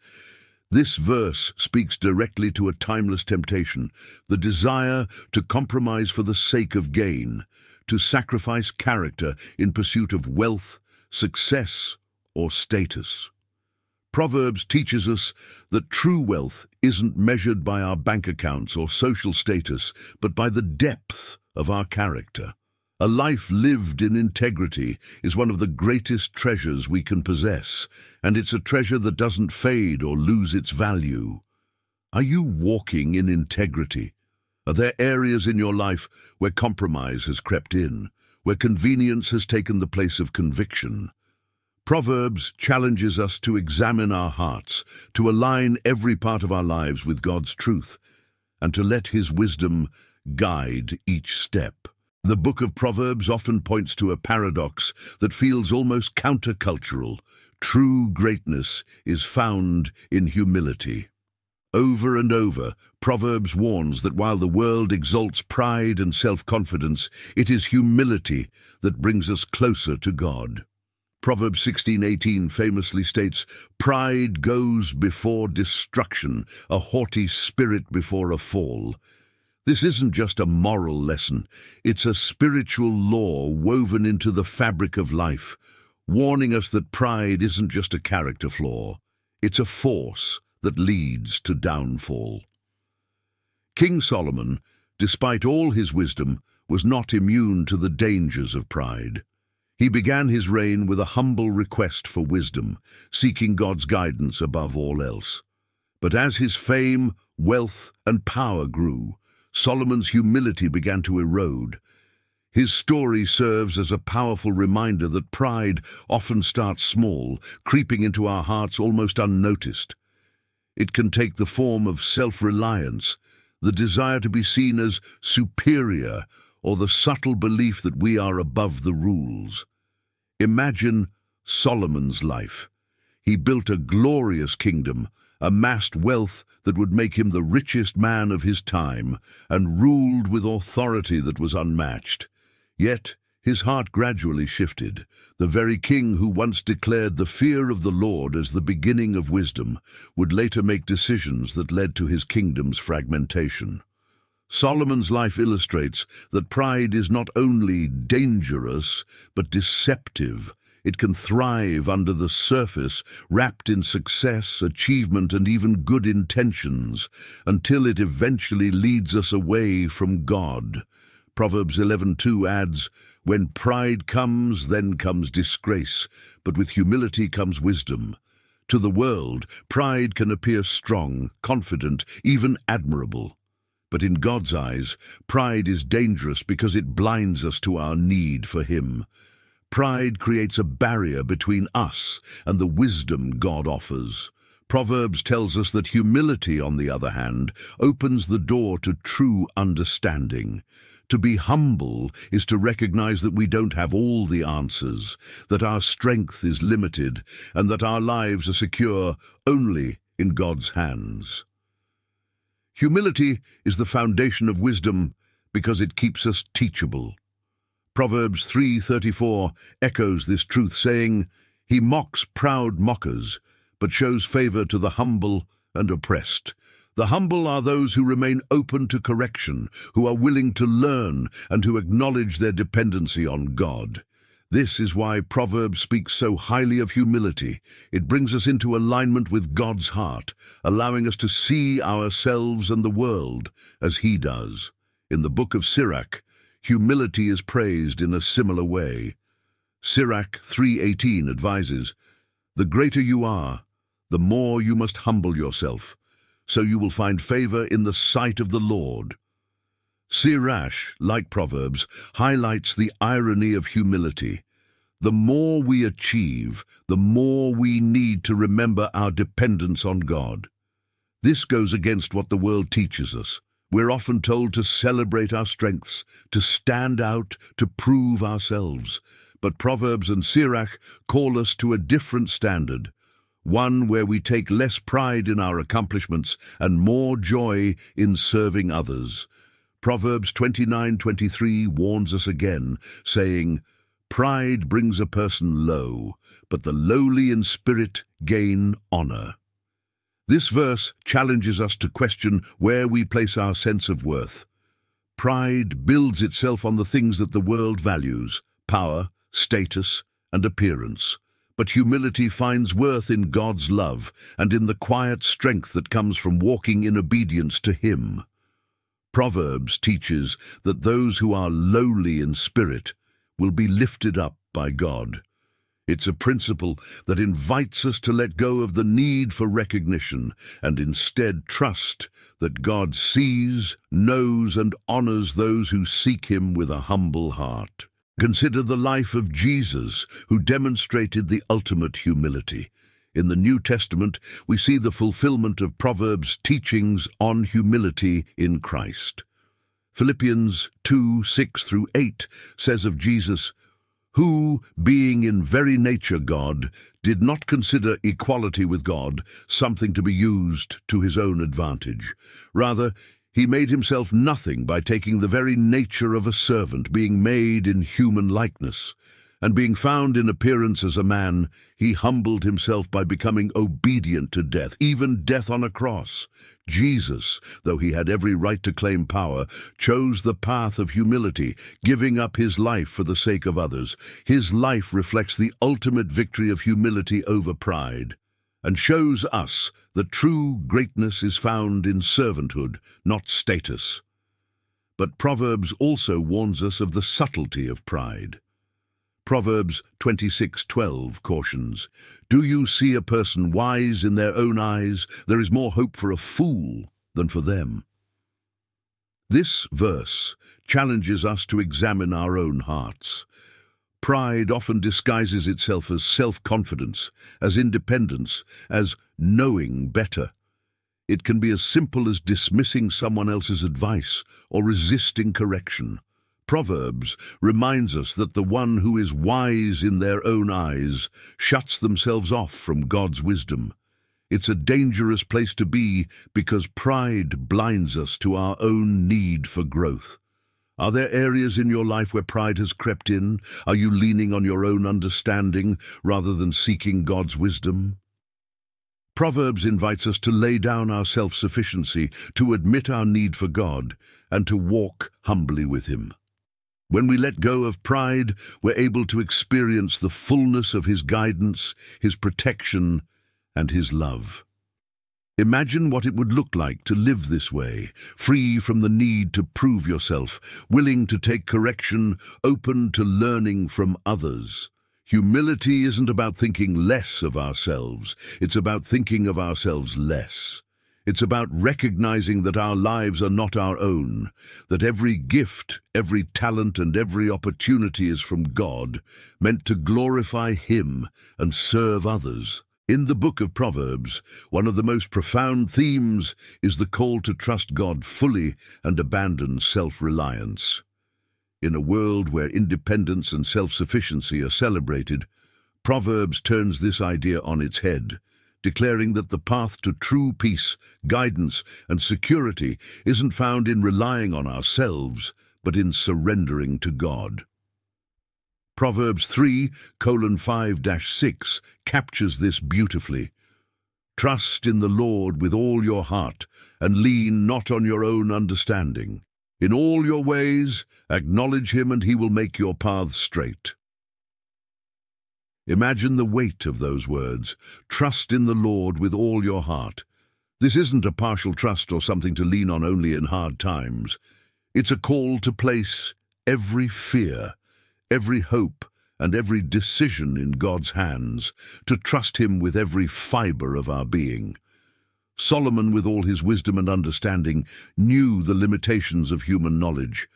This verse speaks directly to a timeless temptation, the desire to compromise for the sake of gain, to sacrifice character in pursuit of wealth, success, or status. Proverbs teaches us that true wealth isn't measured by our bank accounts or social status, but by the depth of our character. A life lived in integrity is one of the greatest treasures we can possess, and it's a treasure that doesn't fade or lose its value. Are you walking in integrity? Are there areas in your life where compromise has crept in, where convenience has taken the place of conviction? Proverbs challenges us to examine our hearts, to align every part of our lives with God's truth, and to let His wisdom guide each step. The book of Proverbs often points to a paradox that feels almost countercultural. True greatness is found in humility. Over and over, Proverbs warns that while the world exalts pride and self-confidence, it is humility that brings us closer to God. Proverbs 16:18 famously states, "Pride goes before destruction, a haughty spirit before a fall." This isn't just a moral lesson, it's a spiritual law woven into the fabric of life, warning us that pride isn't just a character flaw, it's a force that leads to downfall. King Solomon, despite all his wisdom, was not immune to the dangers of pride. He began his reign with a humble request for wisdom, seeking God's guidance above all else. But as his fame, wealth, and power grew, Solomon's humility began to erode. His story serves as a powerful reminder that pride often starts small, creeping into our hearts almost unnoticed. It can take the form of self-reliance, the desire to be seen as superior, or the subtle belief that we are above the rules. Imagine Solomon's life. He built a glorious kingdom, amassed wealth that would make him the richest man of his time, and ruled with authority that was unmatched. Yet his heart gradually shifted. The very king who once declared the fear of the Lord as the beginning of wisdom would later make decisions that led to his kingdom's fragmentation. Solomon's life illustrates that pride is not only dangerous, but deceptive. It can thrive under the surface, wrapped in success, achievement, and even good intentions, until it eventually leads us away from God. Proverbs 11:2 adds, "When pride comes, then comes disgrace, but with humility comes wisdom." To the world, pride can appear strong, confident, even admirable. But in God's eyes, pride is dangerous because it blinds us to our need for Him. Pride creates a barrier between us and the wisdom God offers. Proverbs tells us that humility, on the other hand, opens the door to true understanding. To be humble is to recognize that we don't have all the answers, that our strength is limited, and that our lives are secure only in God's hands. Humility is the foundation of wisdom because it keeps us teachable. Proverbs 3:34 echoes this truth, saying, "He mocks proud mockers, but shows favor to the humble and oppressed." The humble are those who remain open to correction, who are willing to learn, and who acknowledge their dependency on God. This is why Proverbs speaks so highly of humility. It brings us into alignment with God's heart, allowing us to see ourselves and the world as He does. In the book of Sirach, humility is praised in a similar way. Sirach 3:18 advises, "The greater you are, the more you must humble yourself, so you will find favor in the sight of the Lord." Sirach, like Proverbs, highlights the irony of humility. The more we achieve, the more we need to remember our dependence on God. This goes against what the world teaches us. We're often told to celebrate our strengths, to stand out, to prove ourselves. But Proverbs and Sirach call us to a different standard, one where we take less pride in our accomplishments and more joy in serving others. Proverbs 29:23 warns us again, saying, "Pride brings a person low, but the lowly in spirit gain honor." This verse challenges us to question where we place our sense of worth. Pride builds itself on the things that the world values: power, status, and appearance. But humility finds worth in God's love and in the quiet strength that comes from walking in obedience to Him. Proverbs teaches that those who are lowly in spirit will be lifted up by God. It's a principle that invites us to let go of the need for recognition and instead trust that God sees, knows, and honors those who seek Him with a humble heart. Consider the life of Jesus, who demonstrated the ultimate humility. In the New Testament, we see the fulfillment of Proverbs' teachings on humility in Christ. Philippians 2:6-8 says of Jesus, who, being in very nature God, did not consider equality with God something to be used to his own advantage. Rather, he made himself nothing by taking the very nature of a servant, being made in human likeness. And being found in appearance as a man, he humbled himself by becoming obedient to death, even death on a cross. Jesus, though he had every right to claim power, chose the path of humility, giving up his life for the sake of others. His life reflects the ultimate victory of humility over pride, and shows us that true greatness is found in servanthood, not status. But Proverbs also warns us of the subtlety of pride. Proverbs 26:12 cautions, do you see a person wise in their own eyes? There is more hope for a fool than for them. This verse challenges us to examine our own hearts. Pride often disguises itself as self-confidence, as independence, as knowing better. It can be as simple as dismissing someone else's advice or resisting correction. Proverbs reminds us that the one who is wise in their own eyes shuts themselves off from God's wisdom. It's a dangerous place to be because pride blinds us to our own need for growth. Are there areas in your life where pride has crept in? Are you leaning on your own understanding rather than seeking God's wisdom? Proverbs invites us to lay down our self-sufficiency, to admit our need for God, and to walk humbly with Him. When we let go of pride, we're able to experience the fullness of His guidance, His protection, and His love. Imagine what it would look like to live this way, free from the need to prove yourself, willing to take correction, open to learning from others. Humility isn't about thinking less of ourselves, it's about thinking of ourselves less. It's about recognizing that our lives are not our own, that every gift, every talent, and every opportunity is from God, meant to glorify Him and serve others. In the book of Proverbs, one of the most profound themes is the call to trust God fully and abandon self-reliance. In a world where independence and self-sufficiency are celebrated, Proverbs turns this idea on its head, declaring that the path to true peace, guidance, and security isn't found in relying on ourselves, but in surrendering to God. Proverbs 3:5-6 captures this beautifully. Trust in the Lord with all your heart, and lean not on your own understanding. In all your ways, acknowledge Him, and He will make your paths straight. Imagine the weight of those words. Trust in the Lord with all your heart. This isn't a partial trust or something to lean on only in hard times. It's a call to place every fear, every hope, and every decision in God's hands, to trust Him with every fiber of our being. Solomon, with all his wisdom and understanding, knew the limitations of human knowledge.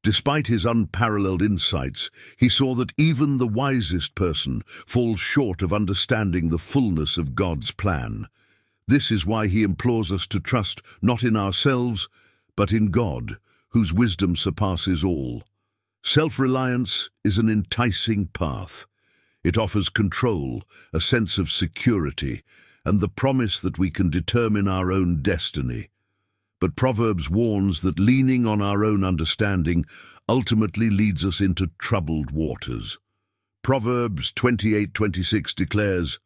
Despite his unparalleled insights, he saw that even the wisest person falls short of understanding the fullness of God's plan. This is why he implores us to trust not in ourselves, but in God, whose wisdom surpasses all. Self-reliance is an enticing path. It offers control, a sense of security, and the promise that we can determine our own destiny. But Proverbs warns that leaning on our own understanding ultimately leads us into troubled waters. Proverbs 28:26 declares,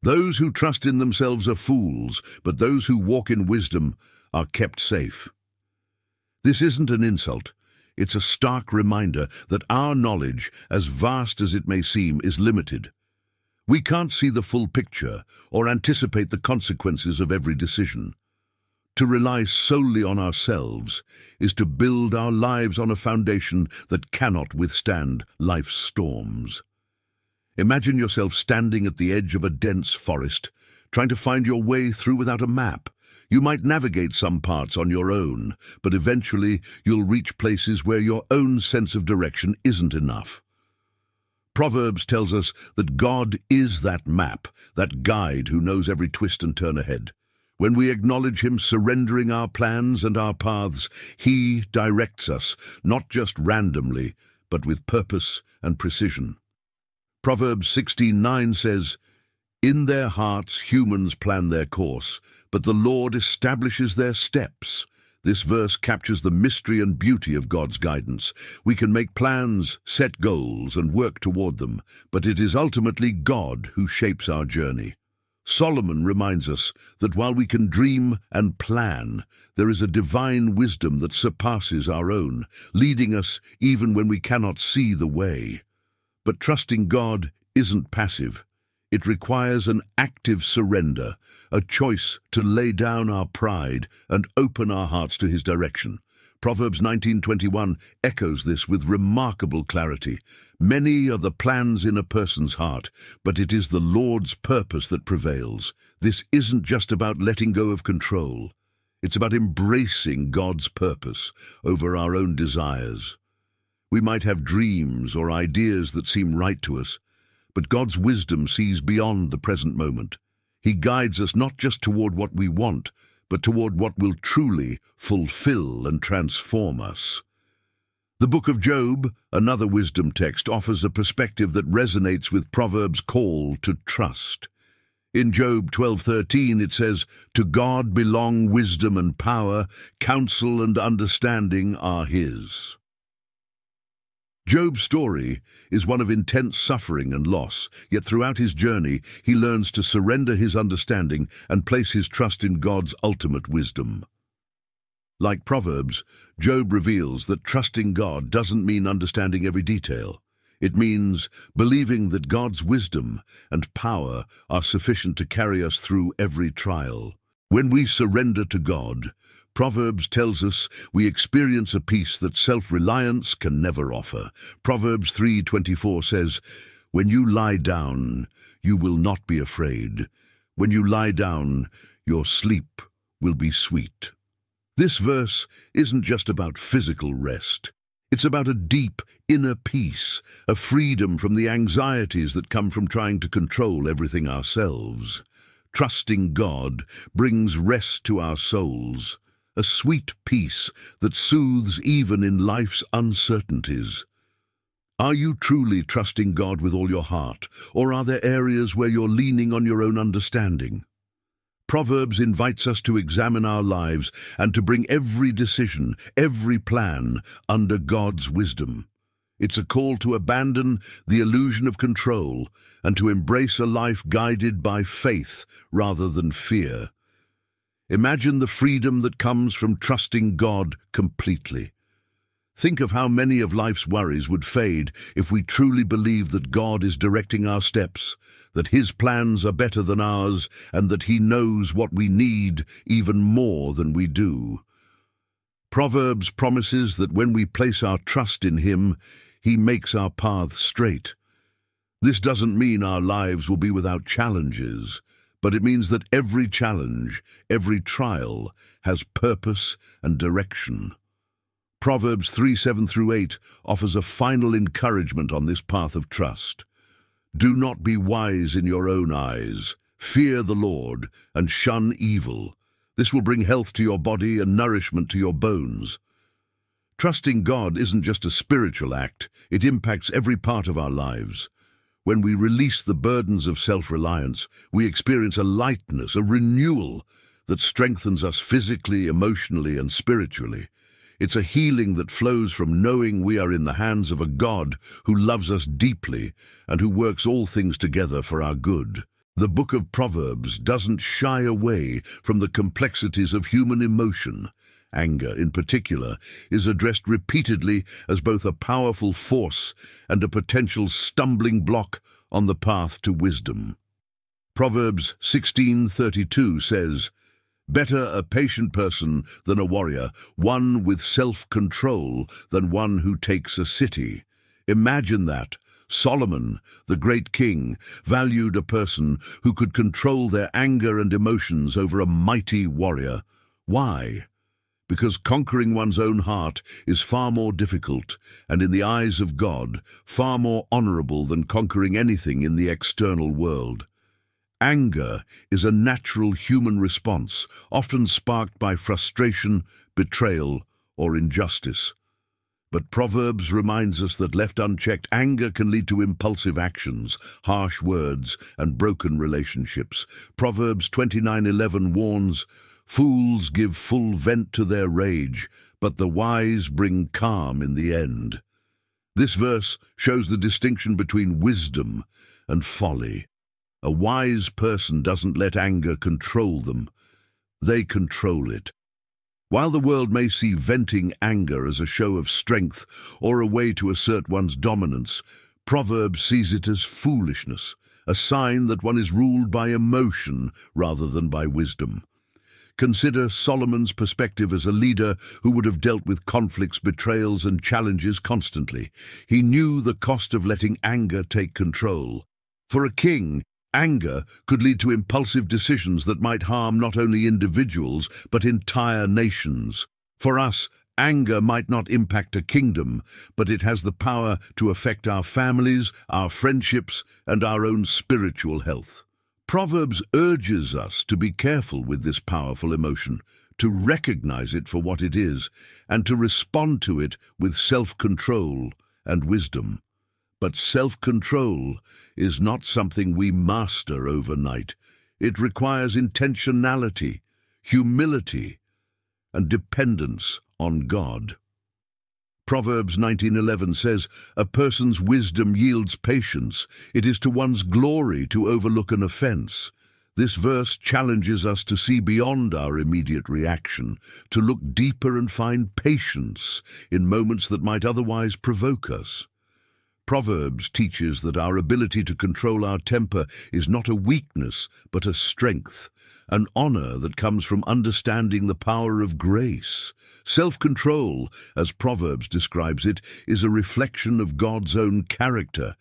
"Those who trust in themselves are fools, but those who walk in wisdom are kept safe." This isn't an insult. It's a stark reminder that our knowledge, as vast as it may seem, is limited. We can't see the full picture or anticipate the consequences of every decision. To rely solely on ourselves is to build our lives on a foundation that cannot withstand life's storms. Imagine yourself standing at the edge of a dense forest, trying to find your way through without a map. You might navigate some parts on your own, but eventually you'll reach places where your own sense of direction isn't enough. Proverbs tells us that God is that map, that guide who knows every twist and turn ahead. When we acknowledge him surrendering our plans and our paths, he directs us, not just randomly, but with purpose and precision. Proverbs 16:9 says, "In their hearts humans plan their course, but the Lord establishes their steps." This verse captures the mystery and beauty of God's guidance. We can make plans, set goals, and work toward them, but it is ultimately God who shapes our journey. Solomon reminds us that while we can dream and plan, there is a divine wisdom that surpasses our own, leading us even when we cannot see the way. But trusting God isn't passive. It requires an active surrender, a choice to lay down our pride and open our hearts to his direction. Proverbs 19:21 echoes this with remarkable clarity. Many are the plans in a person's heart, but it is the Lord's purpose that prevails. This isn't just about letting go of control. It's about embracing God's purpose over our own desires. We might have dreams or ideas that seem right to us, but God's wisdom sees beyond the present moment. He guides us not just toward what we want, but toward what will truly fulfill and transform us. The book of Job, another wisdom text, offers a perspective that resonates with Proverbs' call to trust. In Job 12:13 it says, "To God belong wisdom and power, counsel and understanding are his." Job's story is one of intense suffering and loss, yet throughout his journey he learns to surrender his understanding and place his trust in God's ultimate wisdom. Like Proverbs, Job reveals that trusting God doesn't mean understanding every detail. It means believing that God's wisdom and power are sufficient to carry us through every trial. When we surrender to God, Proverbs tells us we experience a peace that self-reliance can never offer. Proverbs 3:24 says, "When you lie down, you will not be afraid. When you lie down, your sleep will be sweet." This verse isn't just about physical rest. It's about a deep inner peace, a freedom from the anxieties that come from trying to control everything ourselves. Trusting God brings rest to our souls, a sweet peace that soothes even in life's uncertainties. Are you truly trusting God with all your heart, or are there areas where you're leaning on your own understanding? Proverbs invites us to examine our lives and to bring every decision, every plan, under God's wisdom. It's a call to abandon the illusion of control and to embrace a life guided by faith rather than fear. Imagine the freedom that comes from trusting God completely. Think of how many of life's worries would fade if we truly believe that God is directing our steps, that his plans are better than ours, and that he knows what we need even more than we do. Proverbs promises that when we place our trust in him, he makes our paths straight. This doesn't mean our lives will be without challenges, but it means that every challenge, every trial, has purpose and direction. Proverbs 3:7-8 offers a final encouragement on this path of trust. "Do not be wise in your own eyes. Fear the Lord and shun evil. This will bring health to your body and nourishment to your bones." Trusting God isn't just a spiritual act, it impacts every part of our lives. When we release the burdens of self-reliance, we experience a lightness, a renewal that strengthens us physically, emotionally, and spiritually. It's a healing that flows from knowing we are in the hands of a God who loves us deeply and who works all things together for our good. The book of Proverbs doesn't shy away from the complexities of human emotion. Anger, in particular, is addressed repeatedly as both a powerful force and a potential stumbling block on the path to wisdom. Proverbs 16:32 says, "Better a patient person than a warrior, one with self-control than one who takes a city." Imagine that, Solomon, the great king, valued a person who could control their anger and emotions over a mighty warrior. Why? Because conquering one's own heart is far more difficult and, in the eyes of God, far more honorable than conquering anything in the external world. Anger is a natural human response, often sparked by frustration, betrayal, or injustice. But Proverbs reminds us that left unchecked, anger can lead to impulsive actions, harsh words, and broken relationships. Proverbs 29:11 warns, "Fools give full vent to their rage, but the wise bring calm in the end." This verse shows the distinction between wisdom and folly. A wise person doesn't let anger control them. They control it. While the world may see venting anger as a show of strength or a way to assert one's dominance, Proverbs sees it as foolishness, a sign that one is ruled by emotion rather than by wisdom. Consider Solomon's perspective as a leader who would have dealt with conflicts, betrayals, and challenges constantly. He knew the cost of letting anger take control. For a king, anger could lead to impulsive decisions that might harm not only individuals, but entire nations. For us, anger might not impact a kingdom, but it has the power to affect our families, our friendships, and our own spiritual health. Proverbs urges us to be careful with this powerful emotion, to recognize it for what it is, and to respond to it with self-control and wisdom. But self-control is not something we master overnight. It requires intentionality, humility, and dependence on God. Proverbs 19:11 says, "A person's wisdom yields patience. It is to one's glory to overlook an offense." This verse challenges us to see beyond our immediate reaction, to look deeper and find patience in moments that might otherwise provoke us. Proverbs teaches that our ability to control our temper is not a weakness, but a strength, an honor that comes from understanding the power of grace. Self-control, as Proverbs describes it, is a reflection of God's own character.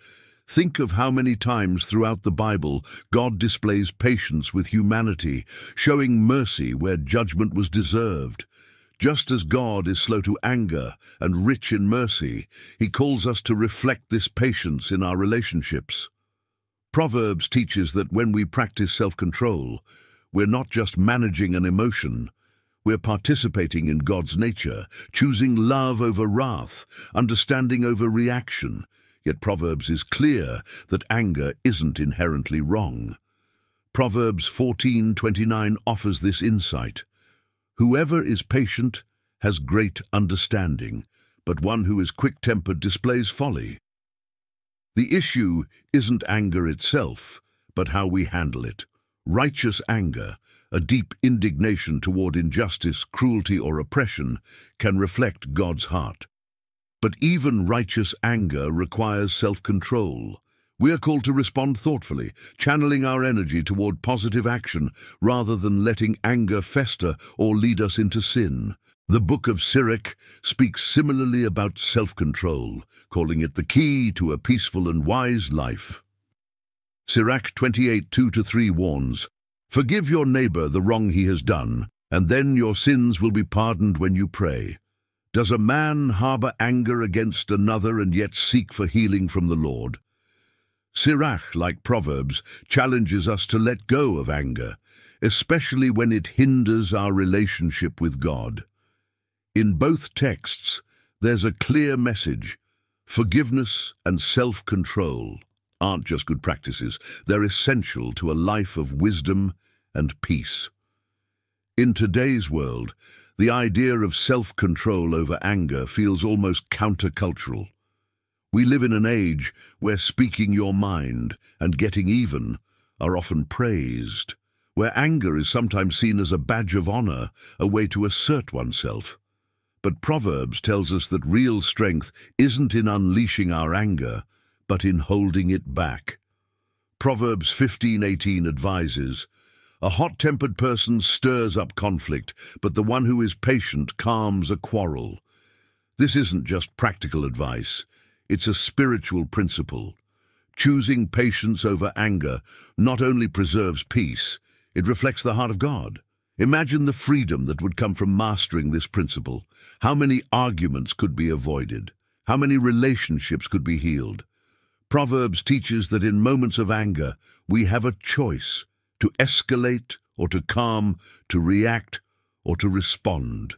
Think of how many times throughout the Bible God displays patience with humanity, showing mercy where judgment was deserved. Just as God is slow to anger and rich in mercy, He calls us to reflect this patience in our relationships. Proverbs teaches that when we practice self-control, we're not just managing an emotion, we're participating in God's nature, choosing love over wrath, understanding over reaction. Yet Proverbs is clear that anger isn't inherently wrong. Proverbs 14:29 offers this insight. "Whoever is patient has great understanding, but one who is quick-tempered displays folly." The issue isn't anger itself, but how we handle it. Righteous anger, a deep indignation toward injustice, cruelty, or oppression, can reflect God's heart. But even righteous anger requires self-control. We are called to respond thoughtfully, channeling our energy toward positive action rather than letting anger fester or lead us into sin. The book of Sirach speaks similarly about self-control, calling it the key to a peaceful and wise life. Sirach 28:2-3 warns, "Forgive your neighbor the wrong he has done, and then your sins will be pardoned when you pray. Does a man harbor anger against another and yet seek for healing from the Lord?" Sirach, like Proverbs, challenges us to let go of anger, especially when it hinders our relationship with God. In both texts, there's a clear message. Forgiveness and self-control aren't just good practices, they're essential to a life of wisdom and peace. In today's world, the idea of self-control over anger feels almost countercultural. We live in an age where speaking your mind and getting even are often praised, where anger is sometimes seen as a badge of honor, a way to assert oneself. But Proverbs tells us that real strength isn't in unleashing our anger, but in holding it back. Proverbs 15:18 advises, "A hot-tempered person stirs up conflict, but the one who is patient calms a quarrel." This isn't just practical advice. It's a spiritual principle. Choosing patience over anger not only preserves peace, it reflects the heart of God. Imagine the freedom that would come from mastering this principle. How many arguments could be avoided? How many relationships could be healed? Proverbs teaches that in moments of anger, we have a choice to escalate or to calm, to react or to respond.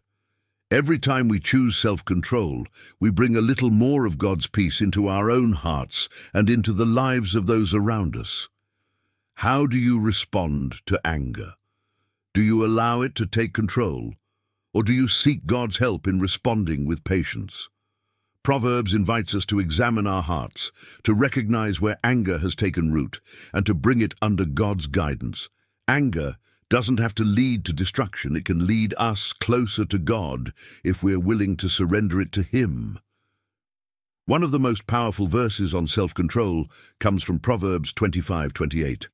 Every time we choose self-control, we bring a little more of God's peace into our own hearts and into the lives of those around us. How do you respond to anger? Do you allow it to take control, or do you seek God's help in responding with patience? Proverbs invites us to examine our hearts, to recognize where anger has taken root, and to bring it under God's guidance. Anger doesn't have to lead to destruction. It can lead us closer to God if we're willing to surrender it to Him. One of the most powerful verses on self-control comes from Proverbs 25:28.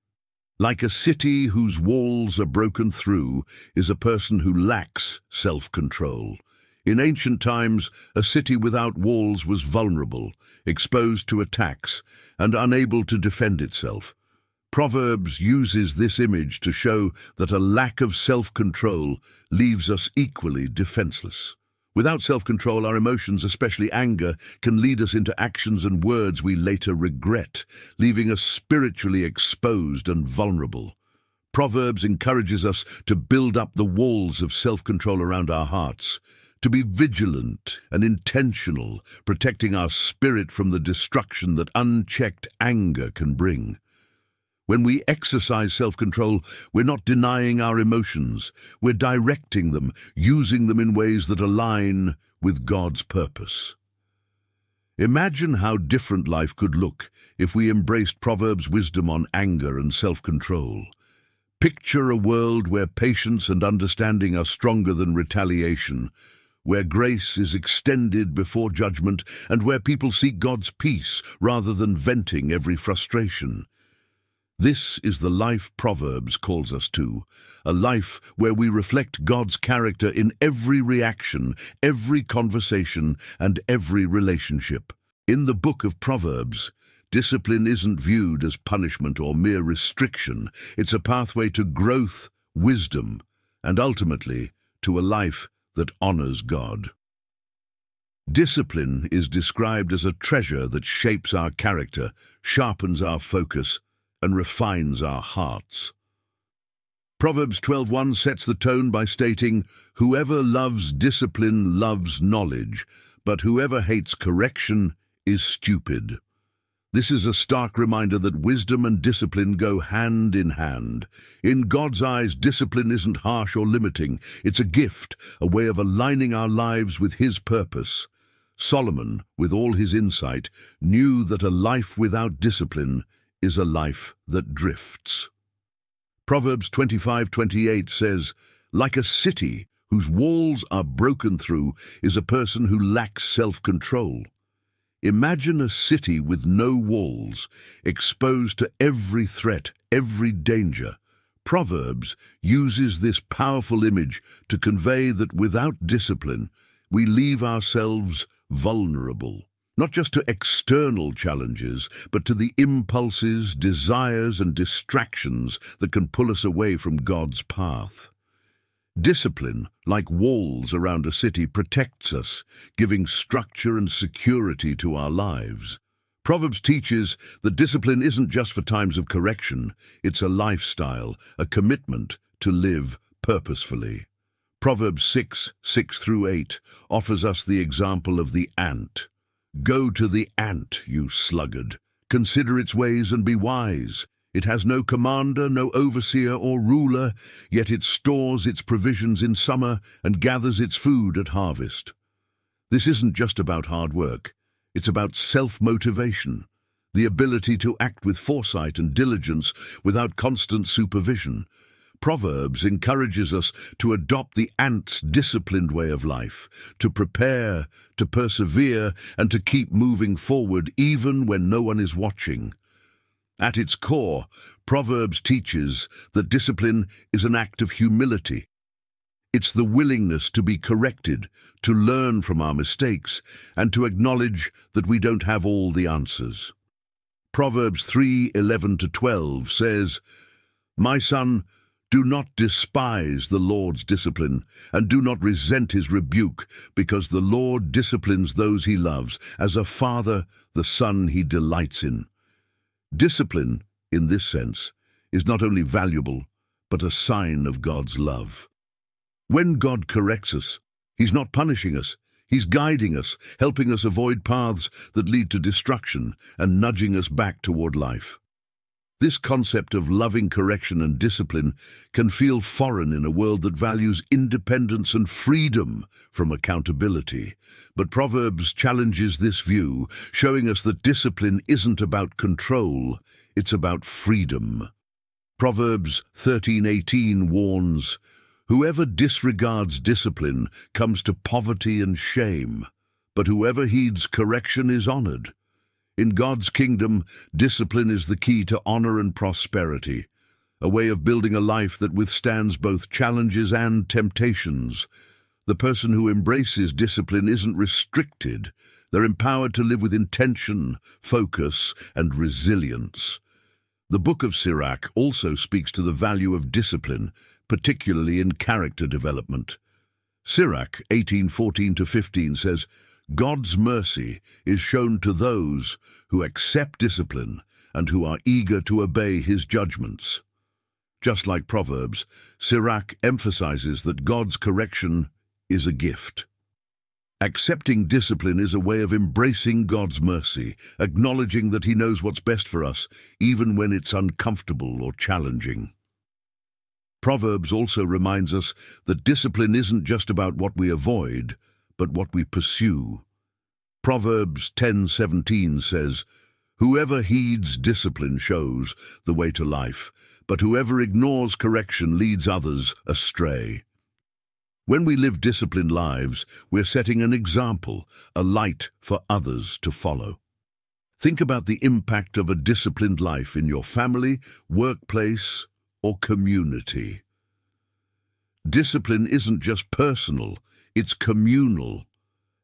Like a city whose walls are broken through is a person who lacks self-control. In ancient times, a city without walls was vulnerable, exposed to attacks, and unable to defend itself. Proverbs uses this image to show that a lack of self-control leaves us equally defenseless. Without self-control, our emotions, especially anger, can lead us into actions and words we later regret, leaving us spiritually exposed and vulnerable. Proverbs encourages us to build up the walls of self-control around our hearts, to be vigilant and intentional, protecting our spirit from the destruction that unchecked anger can bring. When we exercise self-control, we're not denying our emotions. We're directing them, using them in ways that align with God's purpose. Imagine how different life could look if we embraced Proverbs' wisdom on anger and self-control. Picture a world where patience and understanding are stronger than retaliation, where grace is extended before judgment, and where people seek God's peace rather than venting every frustration. This is the life Proverbs calls us to, a life where we reflect God's character in every reaction, every conversation, and every relationship. In the book of Proverbs, discipline isn't viewed as punishment or mere restriction. It's a pathway to growth, wisdom, and ultimately to a life that honors God. Discipline is described as a treasure that shapes our character, sharpens our focus, and refines our hearts. Proverbs 12:1 sets the tone by stating, "Whoever loves discipline loves knowledge, but whoever hates correction is stupid." This is a stark reminder that wisdom and discipline go hand in hand. In God's eyes, discipline isn't harsh or limiting. It's a gift, a way of aligning our lives with His purpose. Solomon, with all his insight, knew that a life without discipline is a life that drifts. Proverbs 25:28 says, "Like a city whose walls are broken through is a person who lacks self-control." Imagine a city with no walls, exposed to every threat, every danger. Proverbs uses this powerful image to convey that without discipline, we leave ourselves vulnerable. Not just to external challenges, but to the impulses, desires, and distractions that can pull us away from God's path. Discipline, like walls around a city, protects us, giving structure and security to our lives. Proverbs teaches that discipline isn't just for times of correction, it's a lifestyle, a commitment to live purposefully. Proverbs 6:6-8 offers us the example of the ant. "Go to the ant, you sluggard. Consider its ways and be wise. It has no commander, no overseer or ruler, yet it stores its provisions in summer and gathers its food at harvest." This isn't just about hard work. It's about self-motivation, the ability to act with foresight and diligence without constant supervision. Proverbs encourages us to adopt the ant's disciplined way of life, to prepare, to persevere, and to keep moving forward even when no one is watching. At its core, Proverbs teaches that discipline is an act of humility. It's the willingness to be corrected, to learn from our mistakes, and to acknowledge that we don't have all the answers. Proverbs 3:11-12 says, "My son, do not despise the Lord's discipline, and do not resent his rebuke, because the Lord disciplines those he loves, as a father the son he delights in." Discipline, in this sense, is not only valuable, but a sign of God's love. When God corrects us, he's not punishing us. He's guiding us, helping us avoid paths that lead to destruction and nudging us back toward life. This concept of loving correction and discipline can feel foreign in a world that values independence and freedom from accountability. But Proverbs challenges this view, showing us that discipline isn't about control, it's about freedom. Proverbs 13:18 warns, "Whoever disregards discipline comes to poverty and shame, but whoever heeds correction is honored." In God's kingdom, discipline is the key to honor and prosperity, a way of building a life that withstands both challenges and temptations. The person who embraces discipline isn't restricted. They're empowered to live with intention, focus, and resilience. The book of Sirach also speaks to the value of discipline, particularly in character development. Sirach 18:14-15 says, "God's mercy is shown to those who accept discipline and who are eager to obey his judgments." Just like Proverbs, Sirach emphasizes that God's correction is a gift. Accepting discipline is a way of embracing God's mercy, acknowledging that he knows what's best for us, even when it's uncomfortable or challenging. Proverbs also reminds us that discipline isn't just about what we avoid, but what we pursue. Proverbs 10:17 says, "Whoever heeds discipline shows the way to life, but whoever ignores correction leads others astray." When we live disciplined lives, we're setting an example, a light for others to follow. Think about the impact of a disciplined life in your family, workplace, or community. Discipline isn't just personal, it's communal.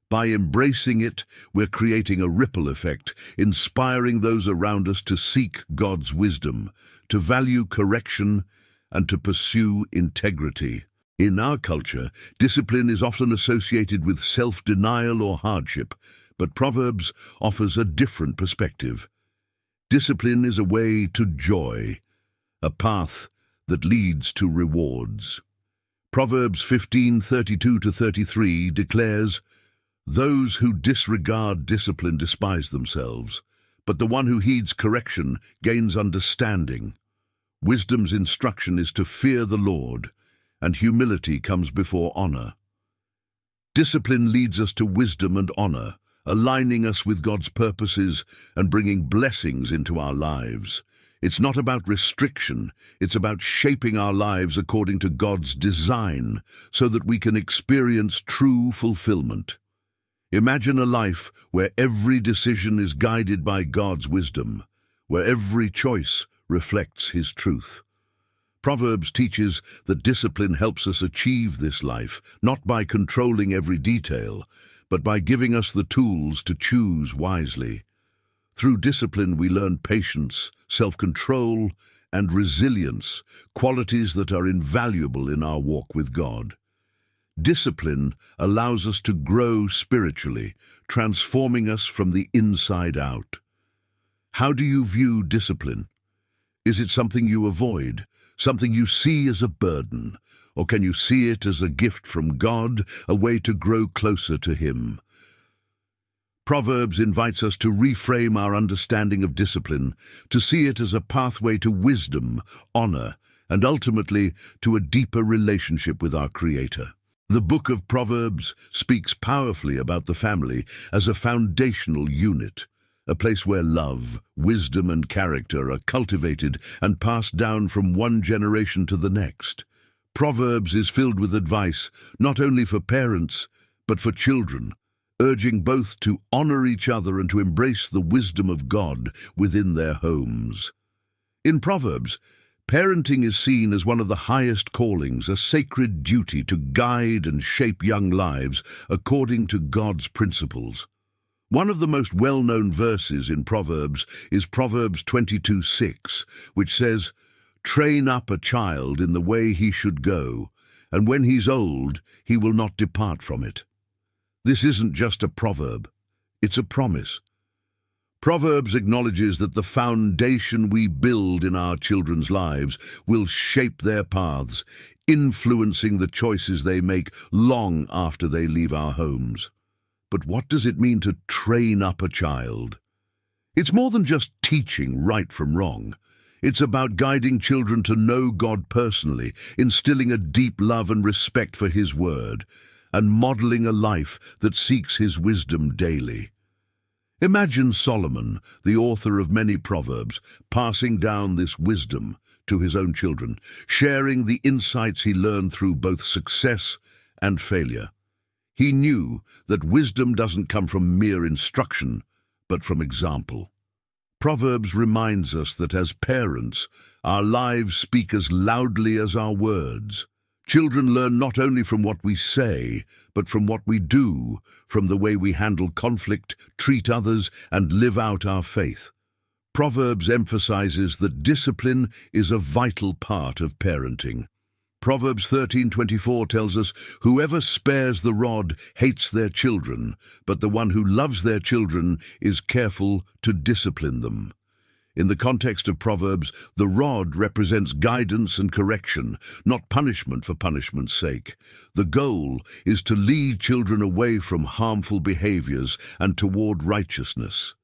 By embracing it, we're creating a ripple effect, inspiring those around us to seek God's wisdom, to value correction, and to pursue integrity. In our culture, discipline is often associated with self-denial or hardship, but Proverbs offers a different perspective. Discipline is a way to joy, a path that leads to rewards. Proverbs 15:32-33 declares, "Those who disregard discipline despise themselves, but the one who heeds correction gains understanding. Wisdom's instruction is to fear the Lord, and humility comes before honor." Discipline leads us to wisdom and honor, aligning us with God's purposes and bringing blessings into our lives. It's not about restriction, it's about shaping our lives according to God's design so that we can experience true fulfillment. Imagine a life where every decision is guided by God's wisdom, where every choice reflects his truth. Proverbs teaches that discipline helps us achieve this life, not by controlling every detail, but by giving us the tools to choose wisely. Through discipline, we learn patience, self-control, and resilience, qualities that are invaluable in our walk with God. Discipline allows us to grow spiritually, transforming us from the inside out. How do you view discipline? Is it something you avoid, something you see as a burden, or can you see it as a gift from God, a way to grow closer to him? Proverbs invites us to reframe our understanding of discipline, to see it as a pathway to wisdom, honor, and ultimately to a deeper relationship with our Creator. The book of Proverbs speaks powerfully about the family as a foundational unit, a place where love, wisdom, and character are cultivated and passed down from one generation to the next. Proverbs is filled with advice not only for parents, but for children, urging both to honor each other and to embrace the wisdom of God within their homes. In Proverbs, parenting is seen as one of the highest callings, a sacred duty to guide and shape young lives according to God's principles. One of the most well-known verses in Proverbs is Proverbs 22:6, which says, "Train up a child in the way he should go, and when he's old, he will not depart from it." This isn't just a proverb, it's a promise. Proverbs acknowledges that the foundation we build in our children's lives will shape their paths, influencing the choices they make long after they leave our homes. But what does it mean to train up a child? It's more than just teaching right from wrong. It's about guiding children to know God personally, instilling a deep love and respect for His Word, and modeling a life that seeks His wisdom daily. Imagine Solomon, the author of many Proverbs, passing down this wisdom to his own children, sharing the insights he learned through both success and failure. He knew that wisdom doesn't come from mere instruction, but from example. Proverbs reminds us that as parents, our lives speak as loudly as our words. Children learn not only from what we say, but from what we do, from the way we handle conflict, treat others, and live out our faith. Proverbs emphasizes that discipline is a vital part of parenting. Proverbs 13:24 tells us, "Whoever spares the rod hates their children, but the one who loves their children is careful to discipline them." In the context of Proverbs, the rod represents guidance and correction, not punishment for punishment's sake. The goal is to lead children away from harmful behaviors and toward righteousness.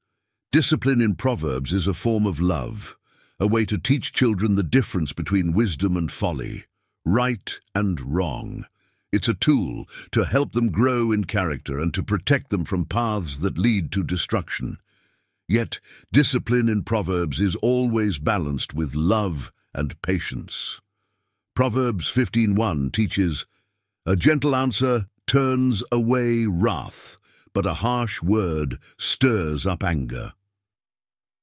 Discipline in Proverbs is a form of love, a way to teach children the difference between wisdom and folly, right and wrong. It's a tool to help them grow in character and to protect them from paths that lead to destruction. Yet, discipline in Proverbs is always balanced with love and patience. Proverbs 15:1 teaches, "A gentle answer turns away wrath, but a harsh word stirs up anger."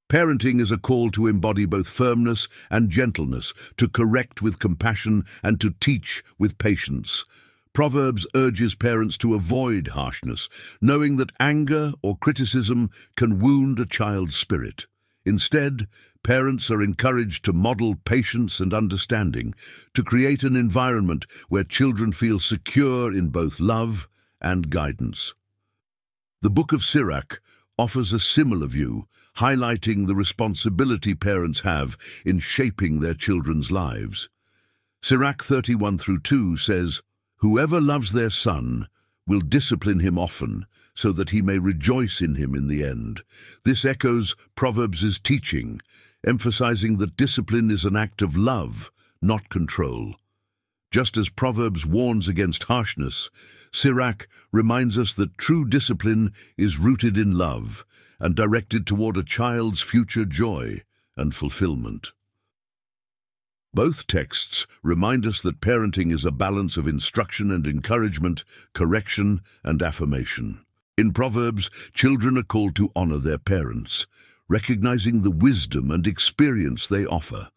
Parenting is a call to embody both firmness and gentleness, to correct with compassion and to teach with patience. Proverbs urges parents to avoid harshness, knowing that anger or criticism can wound a child's spirit. Instead, parents are encouraged to model patience and understanding, to create an environment where children feel secure in both love and guidance. The Book of Sirach offers a similar view, highlighting the responsibility parents have in shaping their children's lives. Sirach 31:2 says, "Whoever loves their son will discipline him often, so that he may rejoice in him in the end." This echoes Proverbs' teaching, emphasizing that discipline is an act of love, not control. Just as Proverbs warns against harshness, Sirach reminds us that true discipline is rooted in love and directed toward a child's future joy and fulfillment. Both texts remind us that parenting is a balance of instruction and encouragement, correction and affirmation. In Proverbs, children are called to honor their parents, recognizing the wisdom and experience they offer.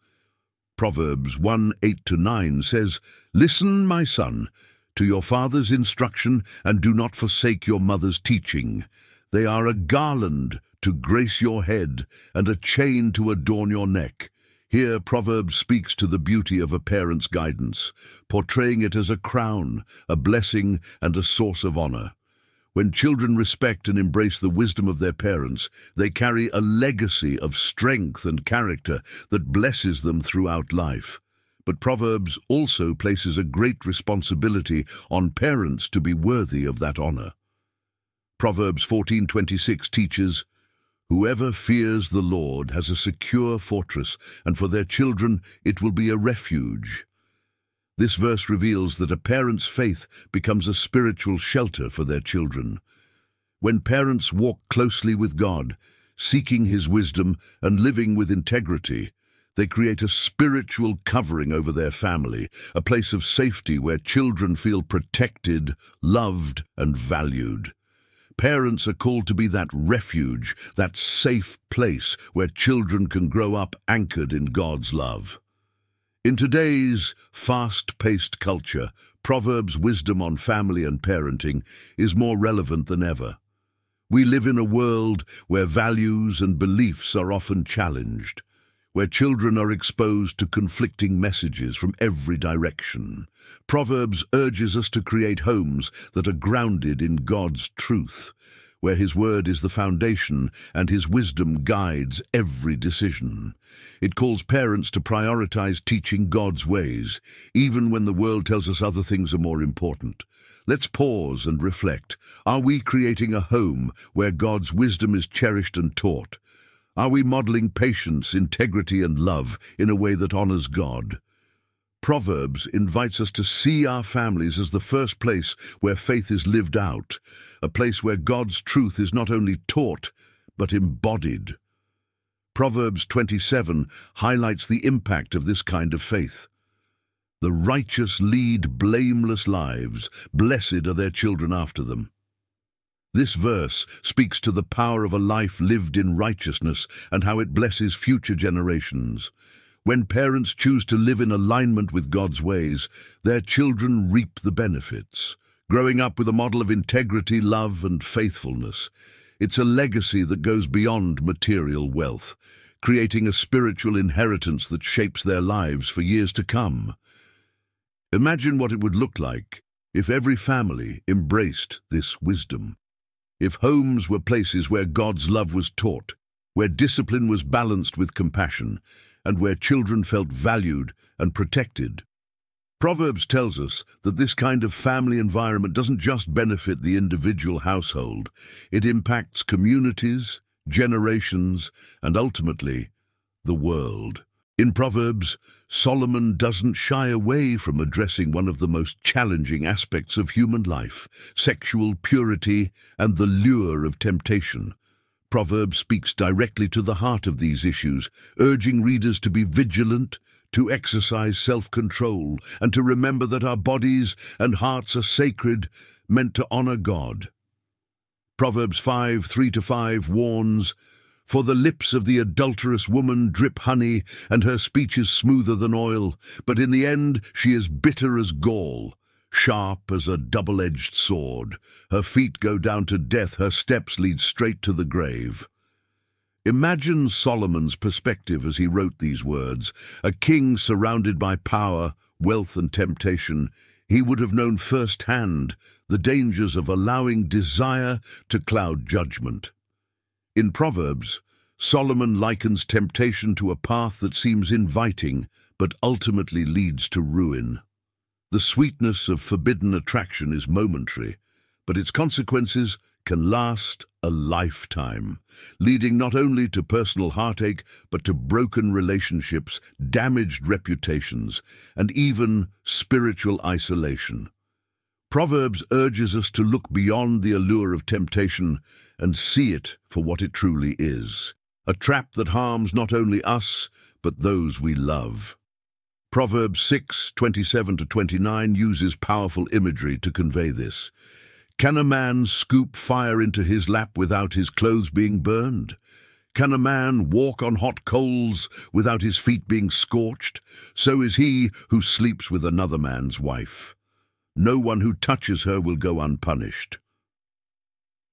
Proverbs 1:8-9 says, "Listen, my son, to your father's instruction, and do not forsake your mother's teaching. They are a garland to grace your head and a chain to adorn your neck." Here, Proverbs speaks to the beauty of a parent's guidance, portraying it as a crown, a blessing, and a source of honor. When children respect and embrace the wisdom of their parents, they carry a legacy of strength and character that blesses them throughout life. But Proverbs also places a great responsibility on parents to be worthy of that honor. Proverbs 14:26 teaches, "Whoever fears the Lord has a secure fortress, and for their children it will be a refuge." This verse reveals that a parent's faith becomes a spiritual shelter for their children. When parents walk closely with God, seeking His wisdom and living with integrity, they create a spiritual covering over their family, a place of safety where children feel protected, loved, and valued. Parents are called to be that refuge, that safe place where children can grow up anchored in God's love. In today's fast-paced culture, Proverbs' wisdom on family and parenting is more relevant than ever. We live in a world where values and beliefs are often challenged, where children are exposed to conflicting messages from every direction. Proverbs urges us to create homes that are grounded in God's truth, where His word is the foundation and His wisdom guides every decision. It calls parents to prioritize teaching God's ways, even when the world tells us other things are more important. Let's pause and reflect. Are we creating a home where God's wisdom is cherished and taught? Are we modeling patience, integrity, and love in a way that honors God? Proverbs invites us to see our families as the first place where faith is lived out, a place where God's truth is not only taught, but embodied. Proverbs 27 highlights the impact of this kind of faith. The righteous lead blameless lives, blessed are their children after them. This verse speaks to the power of a life lived in righteousness and how it blesses future generations. When parents choose to live in alignment with God's ways, their children reap the benefits, growing up with a model of integrity, love, and faithfulness. It's a legacy that goes beyond material wealth, creating a spiritual inheritance that shapes their lives for years to come. Imagine what it would look like if every family embraced this wisdom. If homes were places where God's love was taught, where discipline was balanced with compassion, and where children felt valued and protected. Proverbs tells us that this kind of family environment doesn't just benefit the individual household, it impacts communities, generations, and ultimately, the world. In Proverbs, Solomon doesn't shy away from addressing one of the most challenging aspects of human life, sexual purity and the lure of temptation. Proverbs speaks directly to the heart of these issues, urging readers to be vigilant, to exercise self-control, and to remember that our bodies and hearts are sacred, meant to honor God. Proverbs 5:3-5 warns, "For the lips of the adulterous woman drip honey, and her speech is smoother than oil, but in the end she is bitter as gall, sharp as a double-edged sword. Her feet go down to death, her steps lead straight to the grave." Imagine Solomon's perspective as he wrote these words. A king surrounded by power, wealth, and temptation, he would have known firsthand the dangers of allowing desire to cloud judgment. In Proverbs, Solomon likens temptation to a path that seems inviting, but ultimately leads to ruin. The sweetness of forbidden attraction is momentary, but its consequences can last a lifetime, leading not only to personal heartache, but to broken relationships, damaged reputations, and even spiritual isolation. Proverbs urges us to look beyond the allure of temptation and see it for what it truly is, a trap that harms not only us, but those we love. Proverbs 6:27-29 uses powerful imagery to convey this. Can a man scoop fire into his lap without his clothes being burned? Can a man walk on hot coals without his feet being scorched? So is he who sleeps with another man's wife. No one who touches her will go unpunished.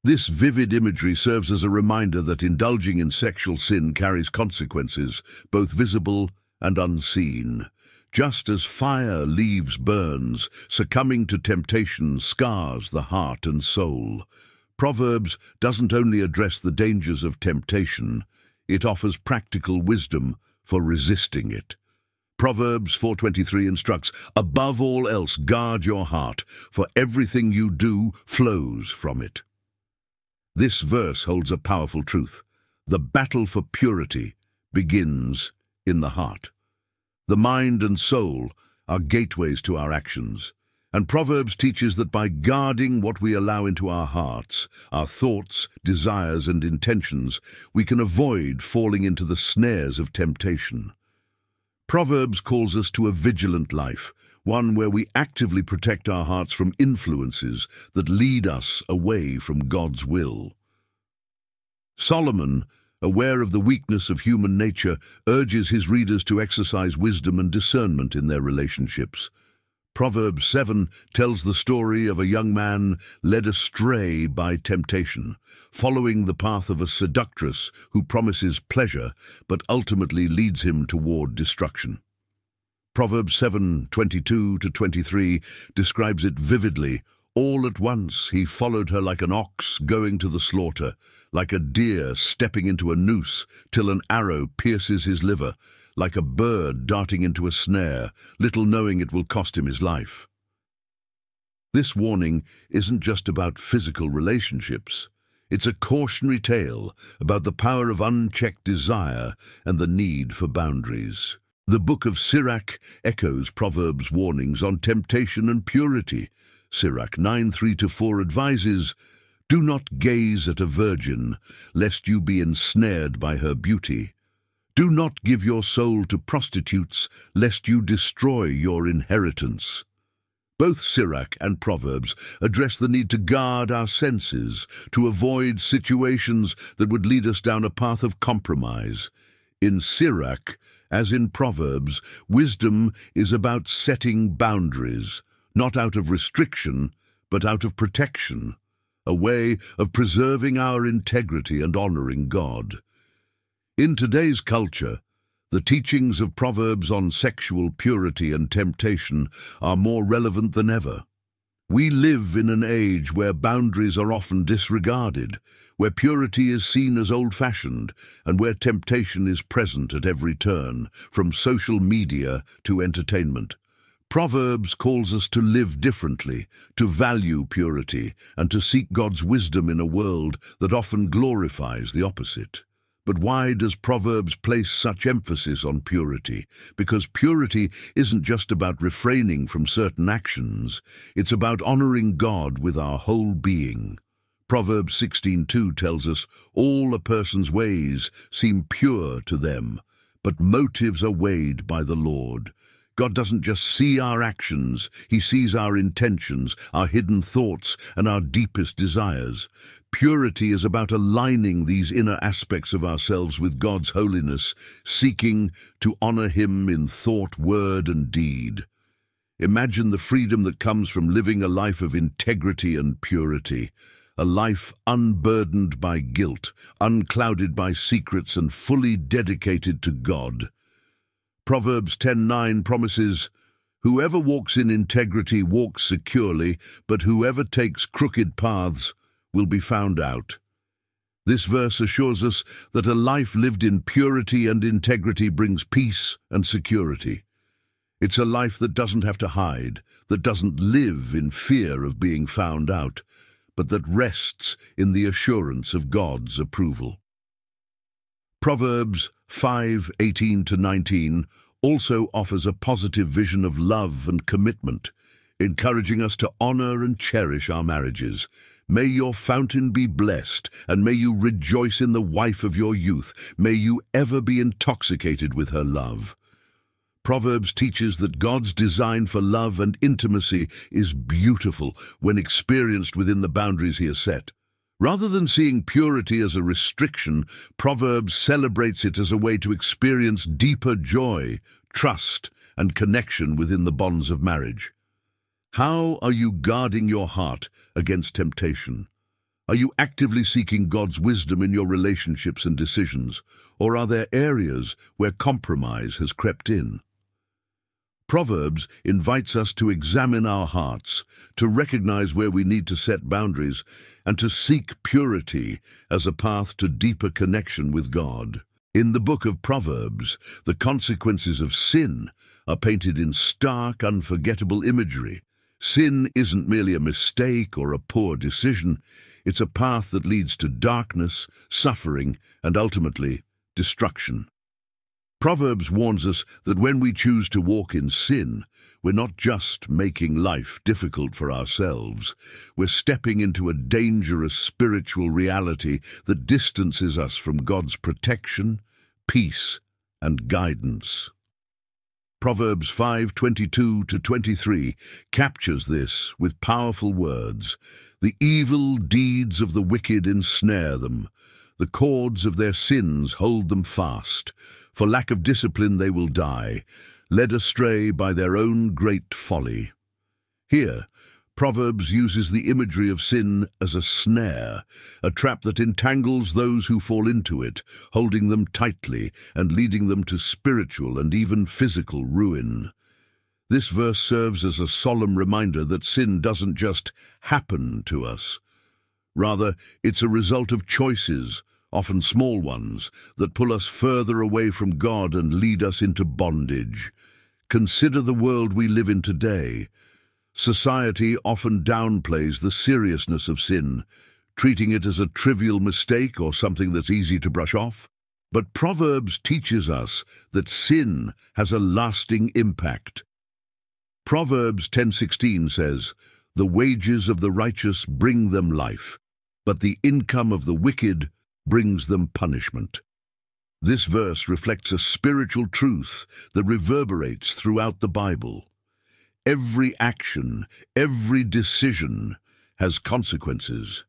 This vivid imagery serves as a reminder that indulging in sexual sin carries consequences, both visible and unseen. Just as fire leaves burns, succumbing to temptation scars the heart and soul. Proverbs doesn't only address the dangers of temptation, it offers practical wisdom for resisting it. Proverbs 4:23 instructs, "Above all else, guard your heart, for everything you do flows from it." This verse holds a powerful truth. The battle for purity begins in the heart. The mind and soul are gateways to our actions, and Proverbs teaches that by guarding what we allow into our hearts, our thoughts, desires, and intentions, we can avoid falling into the snares of temptation. Proverbs calls us to a vigilant life, one where we actively protect our hearts from influences that lead us away from God's will. Solomon, aware of the weakness of human nature, urges his readers to exercise wisdom and discernment in their relationships. Proverbs 7 tells the story of a young man led astray by temptation, following the path of a seductress who promises pleasure but ultimately leads him toward destruction. Proverbs 7:22-23 describes it vividly. All at once he followed her like an ox going to the slaughter, like a deer stepping into a noose till an arrow pierces his liver, like a bird darting into a snare, little knowing it will cost him his life. This warning isn't just about physical relationships. It's a cautionary tale about the power of unchecked desire and the need for boundaries. The book of Sirach echoes Proverbs' warnings on temptation and purity. Sirach 9:3-4 advises, "Do not gaze at a virgin, lest you be ensnared by her beauty. Do not give your soul to prostitutes, lest you destroy your inheritance." Both Sirach and Proverbs address the need to guard our senses, to avoid situations that would lead us down a path of compromise. In Sirach, as in Proverbs, wisdom is about setting boundaries, not out of restriction, but out of protection, a way of preserving our integrity and honoring God. In today's culture, the teachings of Proverbs on sexual purity and temptation are more relevant than ever. We live in an age where boundaries are often disregarded, where purity is seen as old-fashioned, and where temptation is present at every turn, from social media to entertainment. Proverbs calls us to live differently, to value purity, and to seek God's wisdom in a world that often glorifies the opposite. But why does Proverbs place such emphasis on purity? Because purity isn't just about refraining from certain actions. It's about honoring God with our whole being. Proverbs 16:2 tells us, "All a person's ways seem pure to them, but motives are weighed by the Lord." God doesn't just see our actions, He sees our intentions, our hidden thoughts, and our deepest desires. Purity is about aligning these inner aspects of ourselves with God's holiness, seeking to honor Him in thought, word, and deed. Imagine the freedom that comes from living a life of integrity and purity, a life unburdened by guilt, unclouded by secrets, and fully dedicated to God. Proverbs 10:9 promises, "Whoever walks in integrity walks securely, but whoever takes crooked paths will be found out." This verse assures us that a life lived in purity and integrity brings peace and security. It's a life that doesn't have to hide, that doesn't live in fear of being found out, but that rests in the assurance of God's approval. Proverbs 5:18-19 also offers a positive vision of love and commitment, encouraging us to honor and cherish our marriages. "May your fountain be blessed, and may you rejoice in the wife of your youth. May you ever be intoxicated with her love." Proverbs teaches that God's design for love and intimacy is beautiful when experienced within the boundaries He has set. Rather than seeing purity as a restriction, Proverbs celebrates it as a way to experience deeper joy, trust, and connection within the bonds of marriage. How are you guarding your heart against temptation? Are you actively seeking God's wisdom in your relationships and decisions, or are there areas where compromise has crept in? Proverbs invites us to examine our hearts, to recognize where we need to set boundaries, and to seek purity as a path to deeper connection with God. In the book of Proverbs, the consequences of sin are painted in stark, unforgettable imagery. Sin isn't merely a mistake or a poor decision. It's a path that leads to darkness, suffering, and ultimately destruction. Proverbs warns us that when we choose to walk in sin, we're not just making life difficult for ourselves. We're stepping into a dangerous spiritual reality that distances us from God's protection, peace, and guidance. Proverbs 5:22-23 captures this with powerful words. "The evil deeds of the wicked ensnare them. The cords of their sins hold them fast. For lack of discipline they will die, led astray by their own great folly." Here, Proverbs uses the imagery of sin as a snare, a trap that entangles those who fall into it, holding them tightly and leading them to spiritual and even physical ruin. This verse serves as a solemn reminder that sin doesn't just happen to us. Rather, it's a result of choices, often small ones, that pull us further away from God and lead us into bondage. Consider the world we live in today. Society often downplays the seriousness of sin, treating it as a trivial mistake or something that's easy to brush off. But Proverbs teaches us that sin has a lasting impact. Proverbs 10:16 says, "The wages of the righteous bring them life, but the income of the wicked brings them punishment." This verse reflects a spiritual truth that reverberates throughout the Bible. Every action, every decision has consequences.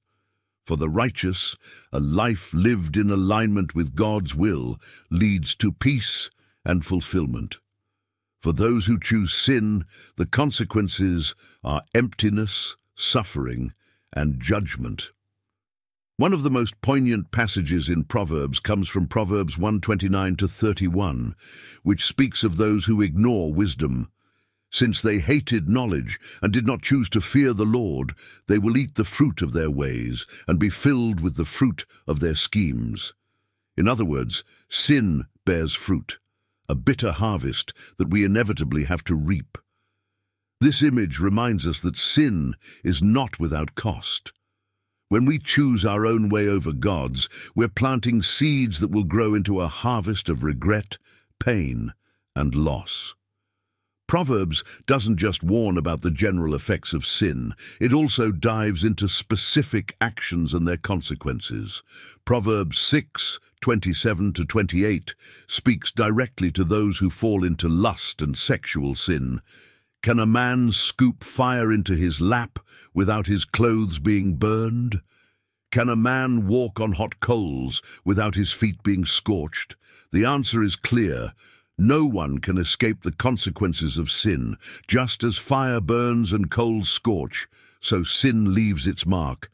For the righteous, a life lived in alignment with God's will leads to peace and fulfillment. For those who choose sin, the consequences are emptiness, suffering, and judgment. One of the most poignant passages in Proverbs comes from Proverbs 1:29-31, which speaks of those who ignore wisdom. Since they hated knowledge and did not choose to fear the Lord, they will eat the fruit of their ways and be filled with the fruit of their schemes. In other words, sin bears fruit, a bitter harvest that we inevitably have to reap. This image reminds us that sin is not without cost. When we choose our own way over God's, we're planting seeds that will grow into a harvest of regret, pain, and loss. Proverbs doesn't just warn about the general effects of sin, it also dives into specific actions and their consequences. Proverbs 6:27-28 speaks directly to those who fall into lust and sexual sin. Can a man scoop fire into his lap without his clothes being burned? Can a man walk on hot coals without his feet being scorched? The answer is clear. No one can escape the consequences of sin. Just as fire burns and coals scorch, so sin leaves its mark.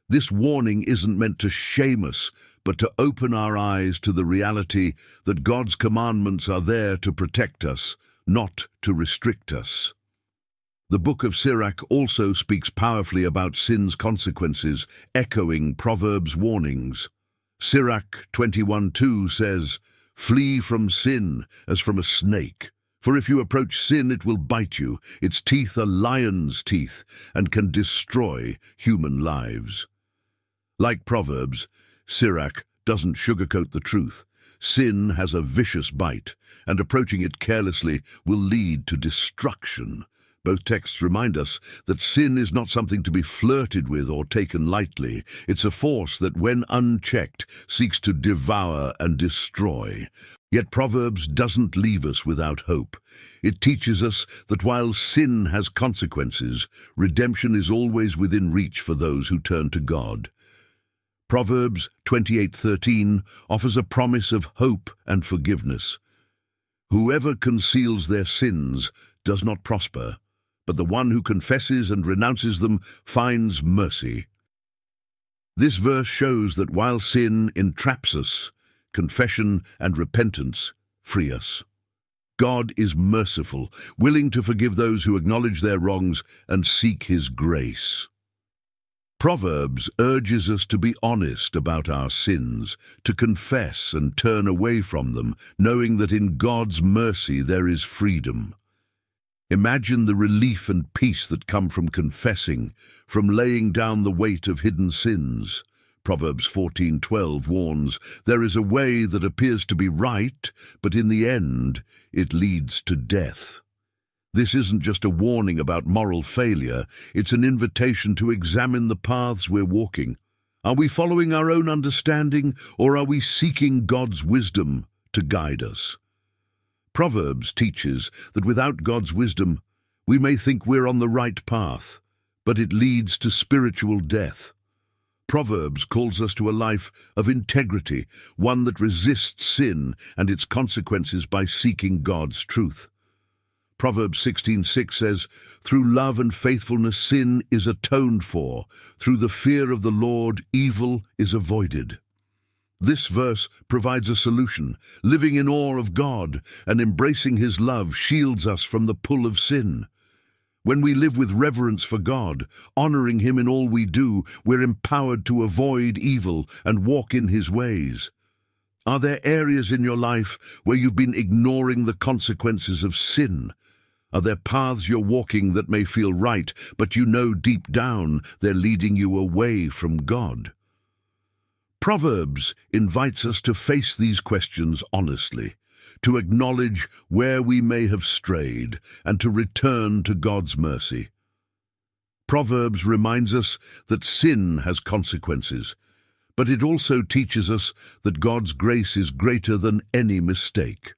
This warning isn't meant to shame us, but to open our eyes to the reality that God's commandments are there to protect us, not to restrict us. The book of Sirach also speaks powerfully about sin's consequences, echoing Proverbs' warnings. Sirach 21:2 says, "Flee from sin as from a snake. For if you approach sin, it will bite you. Its teeth are lion's teeth and can destroy human lives." Like Proverbs, Sirach doesn't sugarcoat the truth. Sin has a vicious bite, and approaching it carelessly will lead to destruction. Both texts remind us that sin is not something to be flirted with or taken lightly. It's a force that, when unchecked, seeks to devour and destroy. Yet Proverbs doesn't leave us without hope. It teaches us that while sin has consequences, redemption is always within reach for those who turn to God. Proverbs 28:13 offers a promise of hope and forgiveness. Whoever conceals their sins does not prosper, but the one who confesses and renounces them finds mercy. This verse shows that while sin entraps us, confession and repentance free us. God is merciful, willing to forgive those who acknowledge their wrongs and seek His grace. Proverbs urges us to be honest about our sins, to confess and turn away from them, knowing that in God's mercy there is freedom. Imagine the relief and peace that come from confessing, from laying down the weight of hidden sins. Proverbs 14:12 warns, "There is a way that appears to be right, but in the end it leads to death." This isn't just a warning about moral failure, it's an invitation to examine the paths we're walking. Are we following our own understanding, or are we seeking God's wisdom to guide us? Proverbs teaches that without God's wisdom, we may think we're on the right path, but it leads to spiritual death. Proverbs calls us to a life of integrity, one that resists sin and its consequences by seeking God's truth. Proverbs 16:6 says, "Through love and faithfulness sin is atoned for. Through the fear of the Lord evil is avoided." This verse provides a solution. Living in awe of God and embracing His love shields us from the pull of sin. When we live with reverence for God, honoring Him in all we do, we're empowered to avoid evil and walk in His ways. Are there areas in your life where you've been ignoring the consequences of sin? Are there paths you're walking that may feel right, but you know deep down they're leading you away from God? Proverbs invites us to face these questions honestly, to acknowledge where we may have strayed, and to return to God's mercy. Proverbs reminds us that sin has consequences, but it also teaches us that God's grace is greater than any mistake.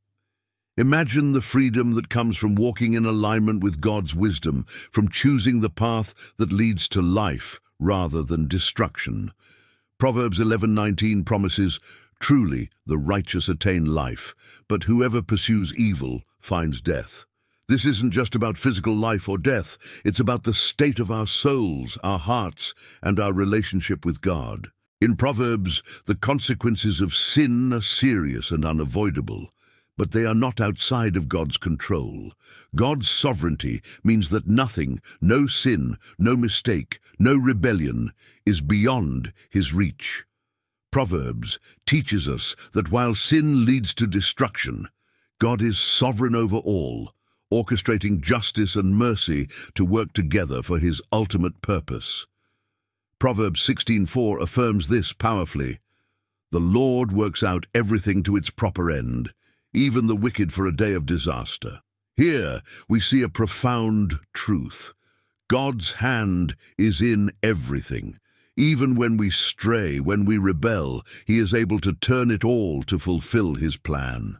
Imagine the freedom that comes from walking in alignment with God's wisdom, from choosing the path that leads to life rather than destruction. Proverbs 11:19 promises, "Truly the righteous attain life, but whoever pursues evil finds death." This isn't just about physical life or death. It's about the state of our souls, our hearts, and our relationship with God. In Proverbs, the consequences of sin are serious and unavoidable, but they are not outside of God's control. God's sovereignty means that nothing, no sin, no mistake, no rebellion, is beyond His reach. Proverbs teaches us that while sin leads to destruction, God is sovereign over all, orchestrating justice and mercy to work together for His ultimate purpose. Proverbs 16:4 affirms this powerfully. "The Lord works out everything to its proper end, even the wicked for a day of disaster." Here we see a profound truth. God's hand is in everything. Even when we stray, when we rebel, He is able to turn it all to fulfill His plan.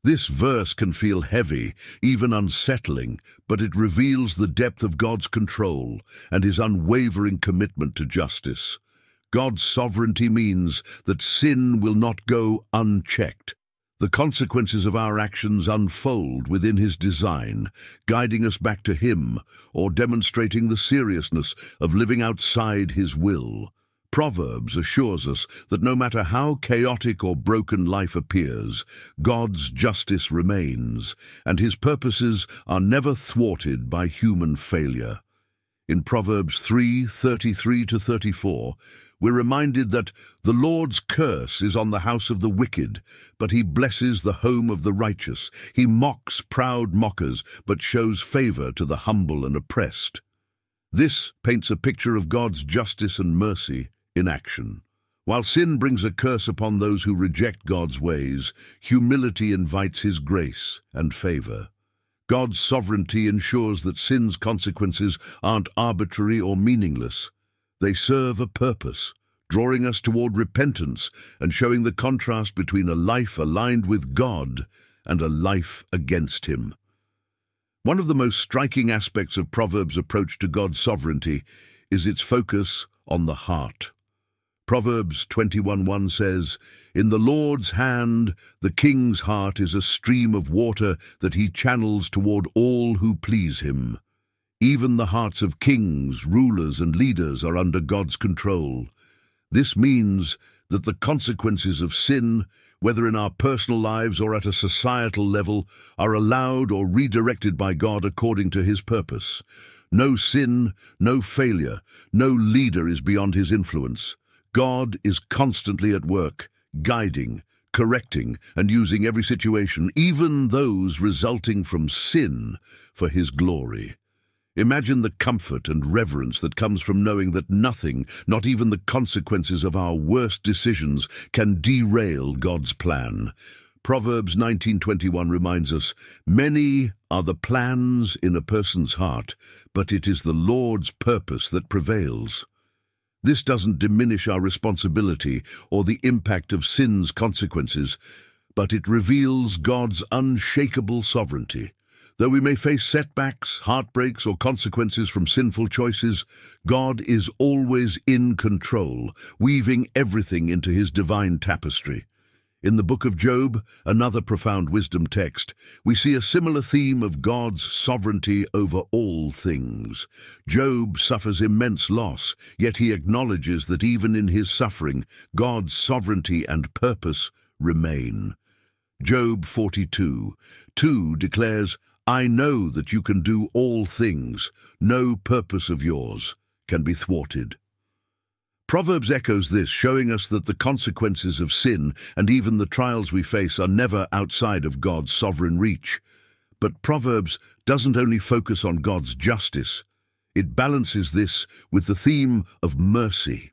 This verse can feel heavy, even unsettling, but it reveals the depth of God's control and His unwavering commitment to justice. God's sovereignty means that sin will not go unchecked. The consequences of our actions unfold within His design, guiding us back to Him or demonstrating the seriousness of living outside His will. Proverbs assures us that no matter how chaotic or broken life appears, God's justice remains, and His purposes are never thwarted by human failure. In Proverbs 3:33-34, we're reminded that the Lord's curse is on the house of the wicked, but He blesses the home of the righteous. He mocks proud mockers, but shows favor to the humble and oppressed. This paints a picture of God's justice and mercy in action. While sin brings a curse upon those who reject God's ways, humility invites His grace and favor. God's sovereignty ensures that sin's consequences aren't arbitrary or meaningless. They serve a purpose, drawing us toward repentance and showing the contrast between a life aligned with God and a life against Him. One of the most striking aspects of Proverbs' approach to God's sovereignty is its focus on the heart. Proverbs 21:1 says, "In the Lord's hand the king's heart is a stream of water that He channels toward all who please Him." Even the hearts of kings, rulers, and leaders are under God's control. This means that the consequences of sin, whether in our personal lives or at a societal level, are allowed or redirected by God according to His purpose. No sin, no failure, no leader is beyond His influence. God is constantly at work, guiding, correcting, and using every situation, even those resulting from sin, for His glory. Imagine the comfort and reverence that comes from knowing that nothing, not even the consequences of our worst decisions, can derail God's plan. Proverbs 19:21 reminds us, "Many are the plans in a person's heart, but it is the Lord's purpose that prevails." This doesn't diminish our responsibility or the impact of sin's consequences, but it reveals God's unshakable sovereignty. Though we may face setbacks, heartbreaks, or consequences from sinful choices, God is always in control, weaving everything into His divine tapestry. In the book of Job, another profound wisdom text, we see a similar theme of God's sovereignty over all things. Job suffers immense loss, yet he acknowledges that even in his suffering, God's sovereignty and purpose remain. Job 42:2 declares, "I know that you can do all things. No purpose of yours can be thwarted." Proverbs echoes this, showing us that the consequences of sin and even the trials we face are never outside of God's sovereign reach. But Proverbs doesn't only focus on God's justice, it balances this with the theme of mercy.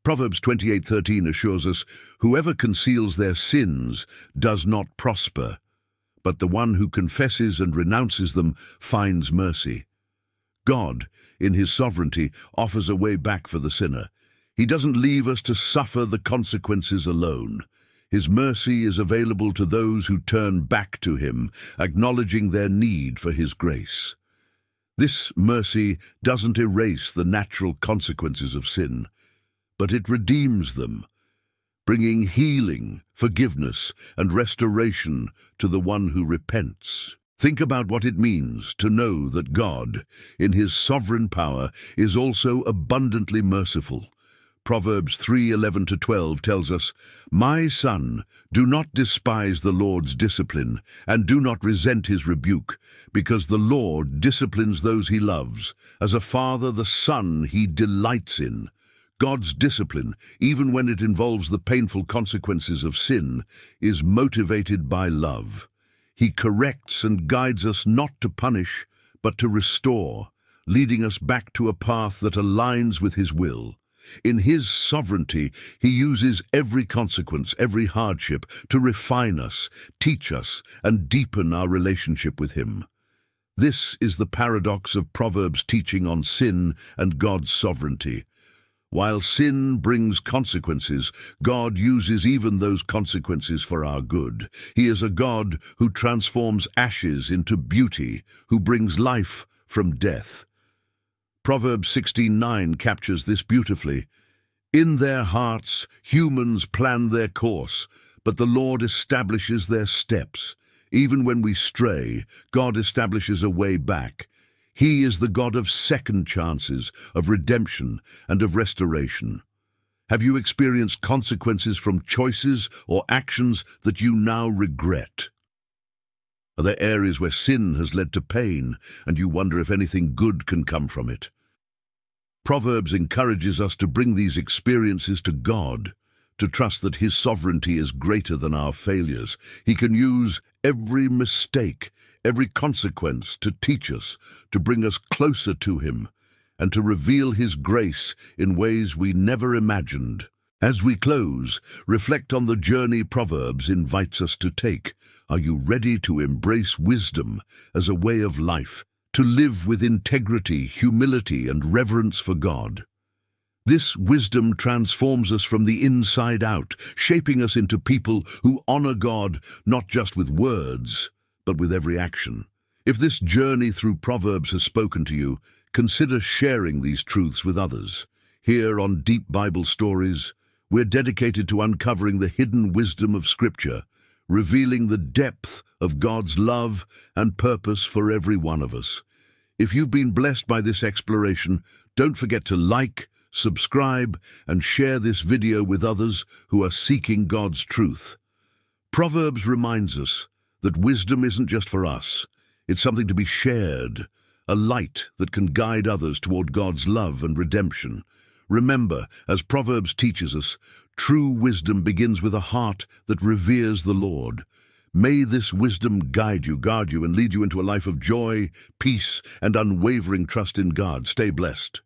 Proverbs 28:13 assures us, "Whoever conceals their sins does not prosper, but the one who confesses and renounces them finds mercy." God, in his sovereignty, offers a way back for the sinner. He doesn't leave us to suffer the consequences alone. His mercy is available to those who turn back to him, acknowledging their need for his grace. This mercy doesn't erase the natural consequences of sin, but it redeems them, bringing healing, forgiveness, and restoration to the one who repents. Think about what it means to know that God, in his sovereign power, is also abundantly merciful. Proverbs 3:11-12 tells us, "My son, do not despise the Lord's discipline, and do not resent his rebuke, because the Lord disciplines those he loves. As a father the son he delights in." God's discipline, even when it involves the painful consequences of sin, is motivated by love. He corrects and guides us not to punish, but to restore, leading us back to a path that aligns with his will. In his sovereignty, he uses every consequence, every hardship, to refine us, teach us, and deepen our relationship with him. This is the paradox of Proverbs' teaching on sin and God's sovereignty. While sin brings consequences, God uses even those consequences for our good. He is a God who transforms ashes into beauty, who brings life from death. Proverbs 16:9 captures this beautifully. "In their hearts humans plan their course, but the Lord establishes their steps." Even when we stray, God establishes a way back. He is the God of second chances, of redemption, and of restoration. Have you experienced consequences from choices or actions that you now regret? Are there areas where sin has led to pain, and you wonder if anything good can come from it? Proverbs encourages us to bring these experiences to God, to trust that his sovereignty is greater than our failures. He can use every mistake, every consequence to teach us, to bring us closer to him, and to reveal his grace in ways we never imagined. As we close, reflect on the journey Proverbs invites us to take. Are you ready to embrace wisdom as a way of life, to live with integrity, humility, and reverence for God? This wisdom transforms us from the inside out, shaping us into people who honor God not just with words, but with every action. If this journey through Proverbs has spoken to you, consider sharing these truths with others. Here on Deep Bible Stories, we're dedicated to uncovering the hidden wisdom of Scripture, revealing the depth of God's love and purpose for every one of us. If you've been blessed by this exploration, don't forget to like, subscribe, and share this video with others who are seeking God's truth. Proverbs reminds us that wisdom isn't just for us. It's something to be shared, a light that can guide others toward God's love and redemption. Remember, as Proverbs teaches us, true wisdom begins with a heart that reveres the Lord. May this wisdom guide you, and lead you into a life of joy, peace, and unwavering trust in God. Stay blessed.